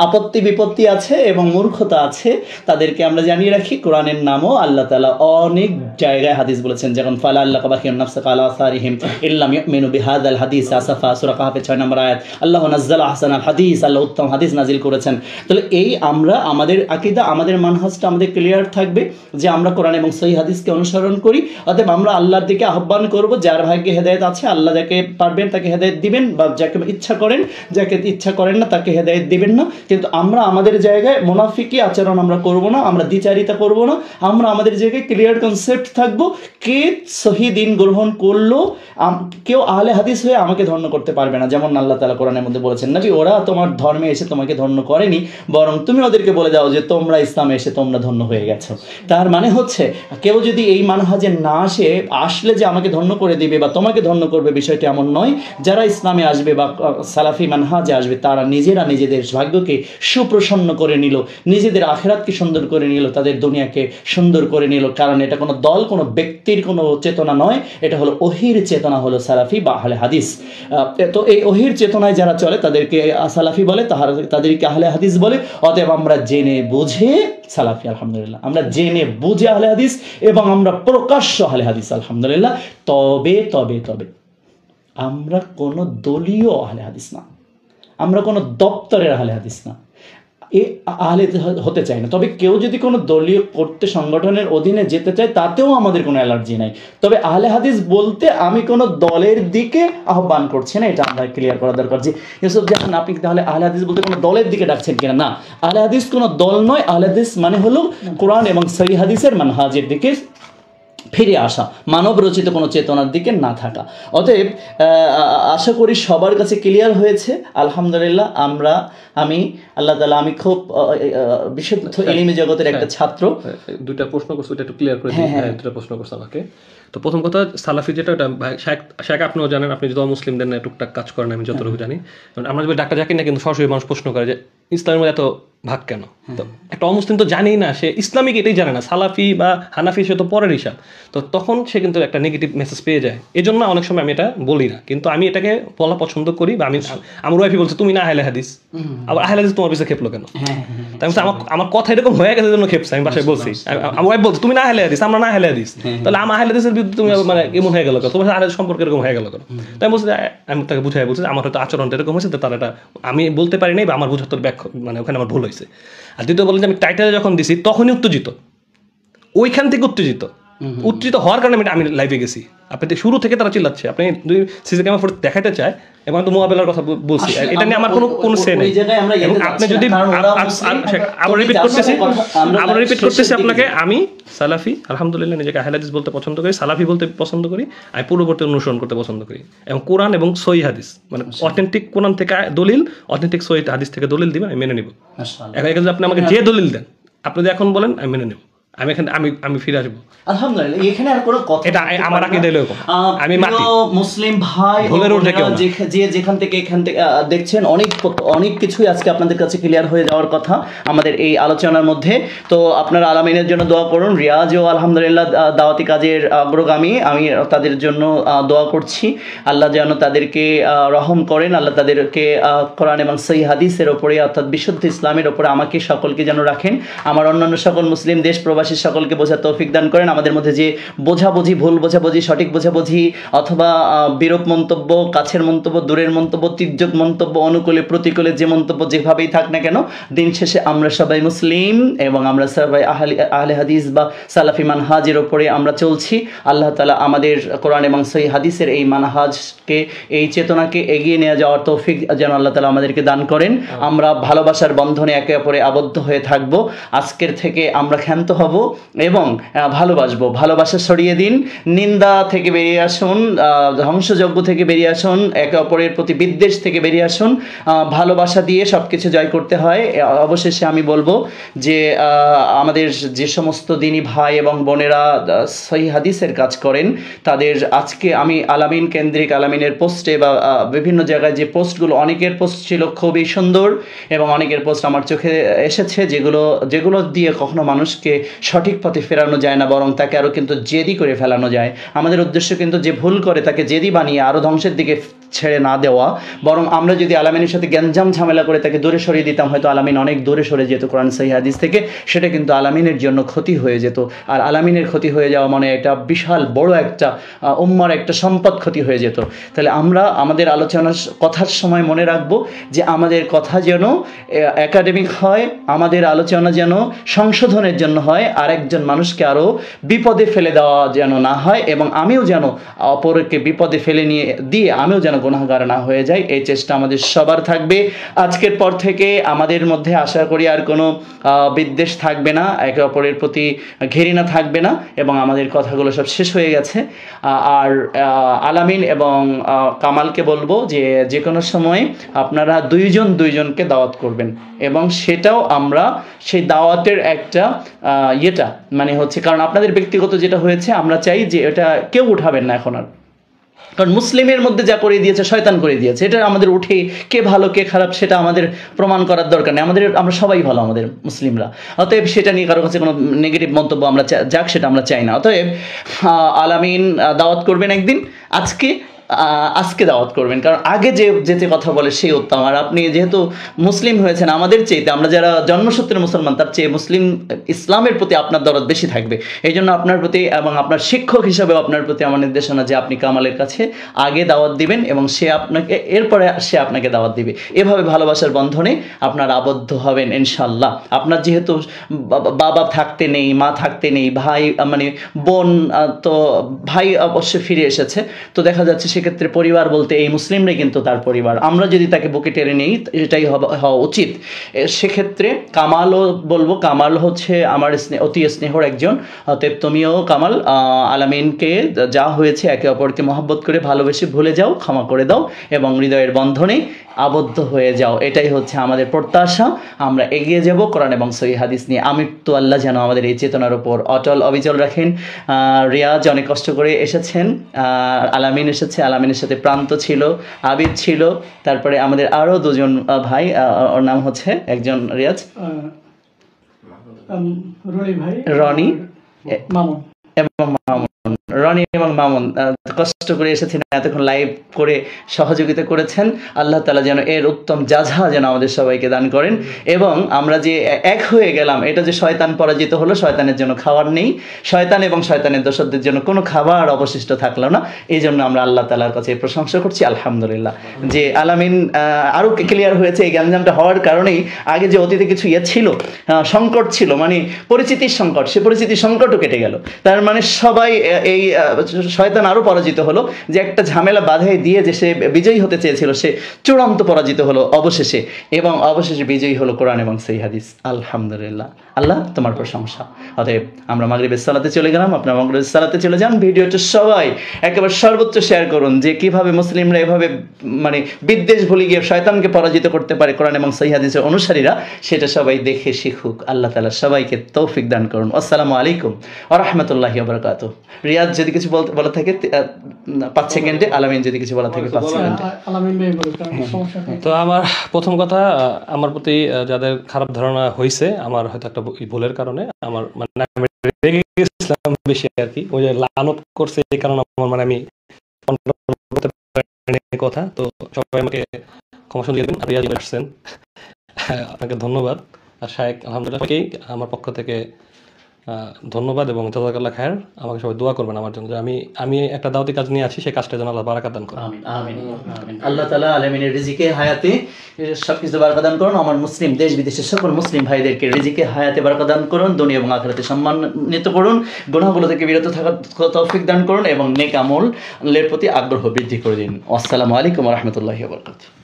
আপত্তি বিপত্তি আছে এবং মূর্খতা আছে, তাদেরকে আমরা জানিয়ে রাখি কোরআনের নামও আল্লাহ তাআলা অনেক জায়গায় হাদিস বলেছেন, যেমন ফালাআল্লাকা বাখিউন নাফসাকা আলা আসারিহিম ইল্লাম ইউমিনু বিহাযাল হাদিসি আসাফা, সূরা কাহফের 6 নম্বর আয়াত। আল্লাহু নাযালা আহসানাল হাদিস, আল্লাহ উত্তম হাদিস নাজিল করেছেন। তাহলে এই আমরা আমাদের আকীদা, আমাদের মানহাজটা আমাদের ক্লিয়ার থাকবে যে আমরা কোরআন এবং সহিহ হাদিসকে অনুসরণ করি। অতএব আমরা আল্লাহর দিকে আহ্বান করব, যার ভাগ্যে হেদায়েত আছে আল্লাহ যাকে পারবেন তাকে হেদায়েত দিবেন, বা যাকে ইচ্ছা করেন, যাকে ইচ্ছা করেন না তাকে হেদায়েত দিবেন না। কিন্তু আমরা আমাদের জায়গায় মুনাফিকি আচরণ আমরা করব না, আমরা দ্বিচারিতা করব না, আমরা আমাদের জায়গায় ক্লিয়ার কনসেপ্ট থাকবো। কে সহি দিন গ্রহণ করলো, কেউ আহলে হাদিস হয়ে আমাকে ধন্য করতে পারবে না। যেমন আল্লাহ তাআলা কোরআনের মধ্যে বলেছেন, নবী ওরা তোমার ধর্মে এসে তোমাকে ধন্য করেনি, বরং তুমি ওদেরকে বলে দাও যে তোমরা ইসলামে এসে তোমরা ধন্য হয়ে গেছো। তার মানে হচ্ছে কেউ যদি এই মানহাজে না আসলে যে আমাকে ধন্য করে দিবে বা তোমাকে ধন্য করবে, বিষয়টি এমন নয়। যারা ইসলামে আসবে বা সালাফি মানহাজে আসবে তারা নিজেরা নিজেদের ভাগ্যকে সুপ্রসন্ন করে নিল, নিজেদের আখিরাতকে সুন্দর করে নিল, তাদের দুনিয়াকে সুন্দর করে নিল। কারণ এটা কোনো দল, কোনো ব্যক্তির কোনো চেতনা নয়, এটা হলো ওহির চেতনা, হলো সালাফি বা আহলে হাদিস। তো এই ওহির চেতনায় যারা চলে তাদেরকে সালাফি বলে, তাদেরকে আহলে হাদিস বলে। অতএব আমরা জেনে বুঝে সালাফি, আলহামদুলিল্লাহ, আমরা জেনে বুঝে আহলে হাদিস এবং আমরা প্রকাশ্য আহলে হাদিস, আলহামদুলিল্লাহ। তবে তবে তবে আমরা কোনো দলীয় আহলে হাদিস না, আমরা কোনো দপ্তরের আহলে হাদিস না, এ আহলে হতে চাই না। তবে কেউ যদি কোনো দলীয় করতে সংগঠনের অধীনে যেতে চায় তাতেও আমাদের কোনো অ্যালার্জি নাই। তবে আহলে হাদিস বলতে আমি কোনো দলের দিকে আহ্বান করছি না, এটা আমরা ক্লিয়ার করা দরকার। যে ইউসুফ জাহান, আপনি তাহলে আহলে হাদিস বলতে কোনো দলের দিকে ডাকছেন কিনা? না, আহলে হাদিস কোনো দল নয়। আহলে হাদিস মানে হলো কোরআন এবং সহিহ হাদিসের মানহাজের দিকে ফিরে আসা, মানব রচিত কোনো চেতনার দিকে না থাকা। অতএব আশা করি সবার কাছে ক্লিয়ার হয়েছে, আলহামদুলিল্লাহ। আমি আল্লাহ তাআলা, আমি খুব বিশুদ্ধ ইলমি জগতের একটা ছাত্র। দুইটা প্রশ্ন করছো, এটা একটু ক্লিয়ার করে দিই। দুটা প্রশ্ন করছো আমাকে। তো প্রথম কথা, সালাফি যেটা, ওটা শেখ আপনিও জানেন, আপনি যদি মুসলিমদের না টুকটাক কাজ করেন, আমি যতটুকু জানি। আমরা যদি ডাক্তার জাকির না, কিন্তু সরাসরি মানুষ প্রশ্ন করে যে ইসলামের মধ্যে এত ভাগ কেন? তো একটা অমুসলিম তো জানেই না, সে ইসলামিক এটাই জানে না, সালাফি বা হানাফি সে তো পরের হিসাব। তো তখন সে কিন্তু একটা নেগেটিভ মেসেজ পেয়ে যায়। এই জন্য অনেক সময় আমি এটা বলি না, কিন্তু আমি এটাকে বলা পছন্দ করি। বা আমার ওয়াইফই বলছে তুমি না আহলে হাদিস, আবার আহলে হাদিস তোমার পিছনে খেপলো কেন? তাই আমার কথা এরকম হয়ে গেছে জন্য খেপছে। আমি বাসায় বলছি, আমার ওয়াইফ বলছে তুমি না আহলে হাদিস, আমরা না আহলে হাদিস, তাহলে আমার আহলে হাদিসের বিরুদ্ধে তুমি মানে এমন হয়ে গেল কেন, তোমার আহলে সম্পর্কে এরকম হয়ে গেল কেন? তাই আমি বলছি, আমি তাকে বুঝাই বলছি আমার হয়তো আচরণটা এরকম হয়েছে, তার এটা আমি বলতে পারি নাই বা আমার বুঝাতে ব্যাখ্যা, মানে ওখানে আমার ভুল হয়েছে। আর দ্বিতীয় বলেন যে আমি টাইটেলে যখন দিছি তখনই উত্তেজিত, ওইখান থেকে উত্তেজিত হওয়ার কারণে আমি লাইভে গেছি। আপনি শুরু থেকে তারা চিল্লাচ্ছে, আপনি যদি সিসি ক্যামেরা ফুটেজ দেখাতে চায়, এবং তো মোয়াবেলার কথা বলছি, এটা নিয়ে আমার কোনো সে নেই। আপনি যদি আবার রিপিট করতেছি আপনাকে, আমি সালাফি, আলহামদুলিল্লাহ, নিজেকে আহলে হাদিস বলতে পছন্দ করি, সালাফি বলতে পছন্দ করি, আমি পূর্ববর্তী অনুসরণ করতে পছন্দ করি, এবং কোরআন এবং সহিহ হাদিস, মানে অথেন্টিক কোরআন থেকে দলিল, অথেন্টিক সহিহ হাদিস থেকে দলিল দিবেন, আমি মেনে নিব। এখন যদি আপনি আমাকে যে দলিল দেন, আপনি যদি এখন বলেন, আমি মেনে নেব। আমি ফিরে আসবো, আলহামদুলিল্লাহ। এখানে আর কোনো কথা, এটা আমার আকীদা এরকম। আমি মাটি মুসলিম ভাই যে যেখান থেকে এখান থেকে দেখছেন, অনেক কিছুই আজকে আপনাদের কাছে ক্লিয়ার হয়ে যাওয়ার কথা আমাদের এই আলোচনার মধ্যে। তো আপনারা আলামিনের জন্য দোয়া করুন। রিয়াজও আলহামদুলিল্লাহ দাওয়াতি কাজের অগ্রগামী, আমি তাদের জন্য দোয়া করছি। আল্লাহ যেন তাদেরকে রহম করেন, আল্লাহ তাদেরকে কোরআন এবং সহিহ হাদিসের ওপরে, অর্থাৎ বিশুদ্ধ ইসলামের ওপরে আমাকে সকলকে যেন রাখেন। আমার অন্যান্য সকল মুসলিম দেশ প্রবাসী সকলকে বোঝার তৌফিক দান করেন। আমাদের মধ্যে যে বোঝাবুঝি, ভুল বোঝাবুঝি, সঠিক বোঝাবুঝি, অথবা বিরূপ মন্তব্য, কাছের মন্তব্য, দূরের মন্তব্য, তির্যক মন্তব্য, অনুকূলে প্রতিকূলে যে মন্তব্য যেভাবেই থাক না কেন, দিন শেষে আমরা সবাই মুসলিম এবং আমরা সবাই আহলে হাদিস বা সালাফি মানহাজের ওপরে আমরা চলছি। আল্লাহ তাআলা আমাদের কোরআন এবং সহিহ হাদিসের এই মানহাজকে, এই চেতনাকে এগিয়ে নিয়ে যাওয়ার তৌফিক যেন আল্লাহ তাআলা আমাদেরকে দান করেন। আমরা ভালোবাসার বন্ধনে একে অপরে আবদ্ধ হয়ে থাকব। আজকের থেকে আমরা ক্ষান্ত হব, হব এবং ভালোবাসবো। ভালোবাসা ছড়িয়ে দিন, নিন্দা থেকে বেরিয়ে আসুন, ধ্বংসযজ্ঞ থেকে বেরিয়ে আসুন, একে অপরের প্রতি বিদ্বেষ থেকে বেরিয়ে আসুন। ভালোবাসা দিয়ে সব কিছু জয় করতে হয়। অবশেষে আমি বলবো যে আমাদের যে সমস্ত দিনী ভাই এবং বোনেরা সহিহ হাদিসের কাজ করেন, তাদের আজকে আমি আলামিন কেন্দ্রিক আলামিনের পোস্টে বা বিভিন্ন জায়গায় যে পোস্টগুলো, অনেকের পোস্ট ছিল খুবই সুন্দর এবং অনেকের পোস্ট আমার চোখে এসেছে যেগুলো দিয়ে কখনো মানুষকে সঠিক পথে ফেরানো যায় না, বরং তাকে আরও কিন্তু জেদি করে ফেলানো যায়। আমাদের উদ্দেশ্য কিন্তু যে ভুল করে তাকে জেদি বানিয়ে আরও ধ্বংসের দিকে ছেড়ে না দেওয়া, বরং আমরা যদি আলামিনের সাথে গ্যাঞ্জাম ঝামেলা করে তাকে দূরে সরিয়ে দিতাম, হয়তো আলামিন অনেক দূরে সরে যেত কোরআন সহিহ হাদিস থেকে। সেটা কিন্তু আলামিনের জন্য ক্ষতি হয়ে যেত, আর আলামিনের ক্ষতি হয়ে যাওয়া মানে একটা বিশাল বড় একটা উম্মার একটা সম্পদ ক্ষতি হয়ে যেত। তাহলে আমরা আমাদের আলোচনার কথার সময় মনে রাখবো যে আমাদের কথা যেন একাডেমিক হয়, আমাদের আলোচনা যেন সংশোধনের জন্য হয়, আর একজন মানুষকে আরও বিপদে ফেলে দেওয়া যেন না হয়, এবং আমিও যেন অপরকে বিপদে ফেলে দিয়ে আমিও যেন গুনাহগার না হয়ে যাই। এই চেষ্টা আমাদের সবার থাকবে। আজকের পর থেকে আমাদের মধ্যে আশা করি আর কোনো বিদ্বেষ থাকবে না, একে অপরের প্রতি ঘৃণা থাকবে না, এবং আমাদের কথাগুলো সব শেষ হয়ে গেছে। আর আলামিন এবং কামালকে বলবো যে কোনো সময় আপনারা দুইজনকে দাওয়াত করবেন, এবং সেটাও আমরা সেই দাওয়াতের একটা মানে হচ্ছে, কারণ আপনাদের ব্যক্তিগত যেটা হয়েছে আমরা চাই যে এটা কেউ উঠাবেন না এখন আর, কারণ মুসলিমের মধ্যে যা করে দিয়েছে শয়তান করে দিয়েছে। এটা আমাদের উঠে কে ভালো কে খারাপ সেটা আমাদের প্রমাণ করার দরকার নেই, আমরা সবাই ভালো, আমাদের মুসলিমরা। অতএব সেটা নিয়ে কারো কাছে কোনো নেগেটিভ মন্তব্য আমরা যাক সেটা আমরা চাই না। অতএব আলামিন দাওয়াত করবেন একদিন, আজকে দাওয়াত করবেন, কারণ আগে যেতে কথা বলে সেই উত্তম। আর আপনি যেহেতু মুসলিম হয়েছেন আমাদের চেয়েতে, আমরা যারা জন্মসূত্রে মুসলমান তার চেয়ে ইসলামের প্রতি আপনার দরদ বেশি থাকবে। এই জন্য আপনার প্রতি এবং আপনার শিক্ষক হিসাবেও আপনার প্রতি আমার নির্দেশনা যে আপনি কামালের কাছে আগে দাওয়াত দিবেন এবং এরপরে সে আপনাকে দাওয়াত দিবে। এভাবে ভালোবাসার বন্ধনে আপনার আবদ্ধ হবেন ইনশাল্লাহ। আপনার যেহেতু বাবা থাকতে নেই, মা থাকতে নেই, ভাই মানে বোন, তো ভাই অবশ্যই ফিরে এসেছে, তো দেখা যাচ্ছে সেক্ষেত্রে পরিবার বলতে এই মুসলিমরাই কিন্তু তার পরিবার। আমরা যদি তাকে বুকে টেনে নেই এটাই হওয়া উচিত। সেক্ষেত্রে কামালও বলবো, কামাল হচ্ছে আমার অতি স্নেহর একজন। অতএব তুমিও কামাল আলামিনকে যা হয়েছে একে অপরকে মহব্বত করে ভালোবেসে ভুলে যাও, ক্ষমা করে দাও এবং হৃদয়ের বন্ধনে আবদ্ধ হয়ে যাও। এটাই হচ্ছে আমাদের প্রত্যাশা। আমরা এগিয়ে যাব কোরআন এবং সহিহ হাদিস নিয়ে। আমি তো আল্লাহ যেন আমাদের এই চেতনার উপর অবিচল রাখেন। রিয়াজ অনেক কষ্ট করে এসেছেন, আলামিন এসেছে, আলামিনের সাথে প্রান্ত ছিল, আবিদ ছিল, তারপরে আমাদের আরও দুজন ভাই, ওর নাম হচ্ছে একজন রিয়াজ, রনি এবং মামুন। রনি এবং মামুন কষ্ট করে এসেছেন, এতক্ষণ লাইভ করে সহযোগিতা করেছেন। আল্লাহ তাআলা যেন এর উত্তম জাযা যেন আমাদের সবাইকে দান করেন, এবং আমরা যে এক হয়ে গেলাম, এটা যে শয়তান পরাজিত হলো, শয়তানের জন্য খাবার নেই, শয়তান এবং শয়তানের দোসরদের জন্য কোনো খাবার অবশিষ্ট থাকলো না। এই জন্য আমরা আল্লাহ তাআলার কাছে প্রশংসা করছি আলহামদুলিল্লাহ যে আলামিন আরও ক্লিয়ার হয়েছে। এই গ্যাঞ্জামটা হওয়ার কারণেই আগে যে অতীতে কিছু ছিল, সংকট ছিল, মানে পরিচিতির সংকট, সে পরিচিতির সংকটও কেটে গেল। তার মানে সবাই এই শয়তান আরও পরাজিত হলো, যে একটা ঝামেলা বাধাই দিয়ে যে সে বিজয়ী হতে চেয়েছিল সে চূড়ান্ত পরাজিত হলো অবশেষে, এবং অবশেষে বিজয়ী হলো কোরআন এবং সহিহ হাদিস। আলহামদুলিল্লাহ, আল্লাহ তোমার প্রশংসা। অতএব আমরা মাগরিবের সালাতে চলে গেলাম, আপনারা মাগরিবের সালাতে চলে যান। ভিডিওটা সবাই একেবারে সর্বোচ্চ শেয়ার করুন, যে কিভাবে মুসলিমরা এভাবে মানে বিদ্বেষ ভুলে গিয়ে শয়তানকে পরাজিত করতে পারে কোরআন এবং সহিহ হাদিসের অনুসারীরা, সেটা সবাই দেখে শিখুক। আল্লাহ তাআলা সবাইকে তৌফিক দান করুন। আসসালামু আলাইকুম ওয়া রাহমাতুল্লাহি ওয়া বারাকাতুহু। রিয়াজ যদি কিছু বলা থাকে 5 সেকেন্ডে, আলামিন যদি কিছু বলা থাকে 5 সেকেন্ডে। তো আমার প্রথম কথা, আমার প্রতি যাদের খারাপ ধারণা হয়েছে আমার হয়তো একটা ভুলের কারণে, আমার মানে আমি রেগে গেছিলাম বেশি আর কি, ওই যে লানত করছে এই কারণে আমার মানে আমি কথা, তো সবাই আমাকে ক্ষমা সুন্দর দেবেন। আর রিয়াজ আসছেন, আপনাকে ধন্যবাদ। আর শায়েখ আলহামদুলিল্লাহ আমার পক্ষ থেকে ধন্যবাদ এবং জাযাকাল্লাহ খায়ের। আমাকে সবাই দোয়া করবেন আমার জন্য, যে আমি একটা দাওয়াতি কাজ নিয়ে আছি, সেই কাজটা যেন আল্লাহ বারাকাত দান করেন। আমিন আমিন আমিন। আল্লাহ তাআলা আলামিনের রিজিকে হায়াতে সবকিছু বারাকাত দান করুন। আমার মুসলিম দেশ বিদেশের সকল মুসলিম ভাইদেরকে রিজিকে হায়াতে বারাকাত দান করুন, দুনিয়া এবং আখিরাতে সম্মানিত করুন, গুনাহগুলো থেকে বিরত থাকার তৌফিক দান করুন এবং নেক আমলের প্রতি আগ্রহ বৃদ্ধি করে দিন। আসসালামু আলাইকুম ওয়া রাহমাতুল্লাহি ওয়া বারাকাতুহু।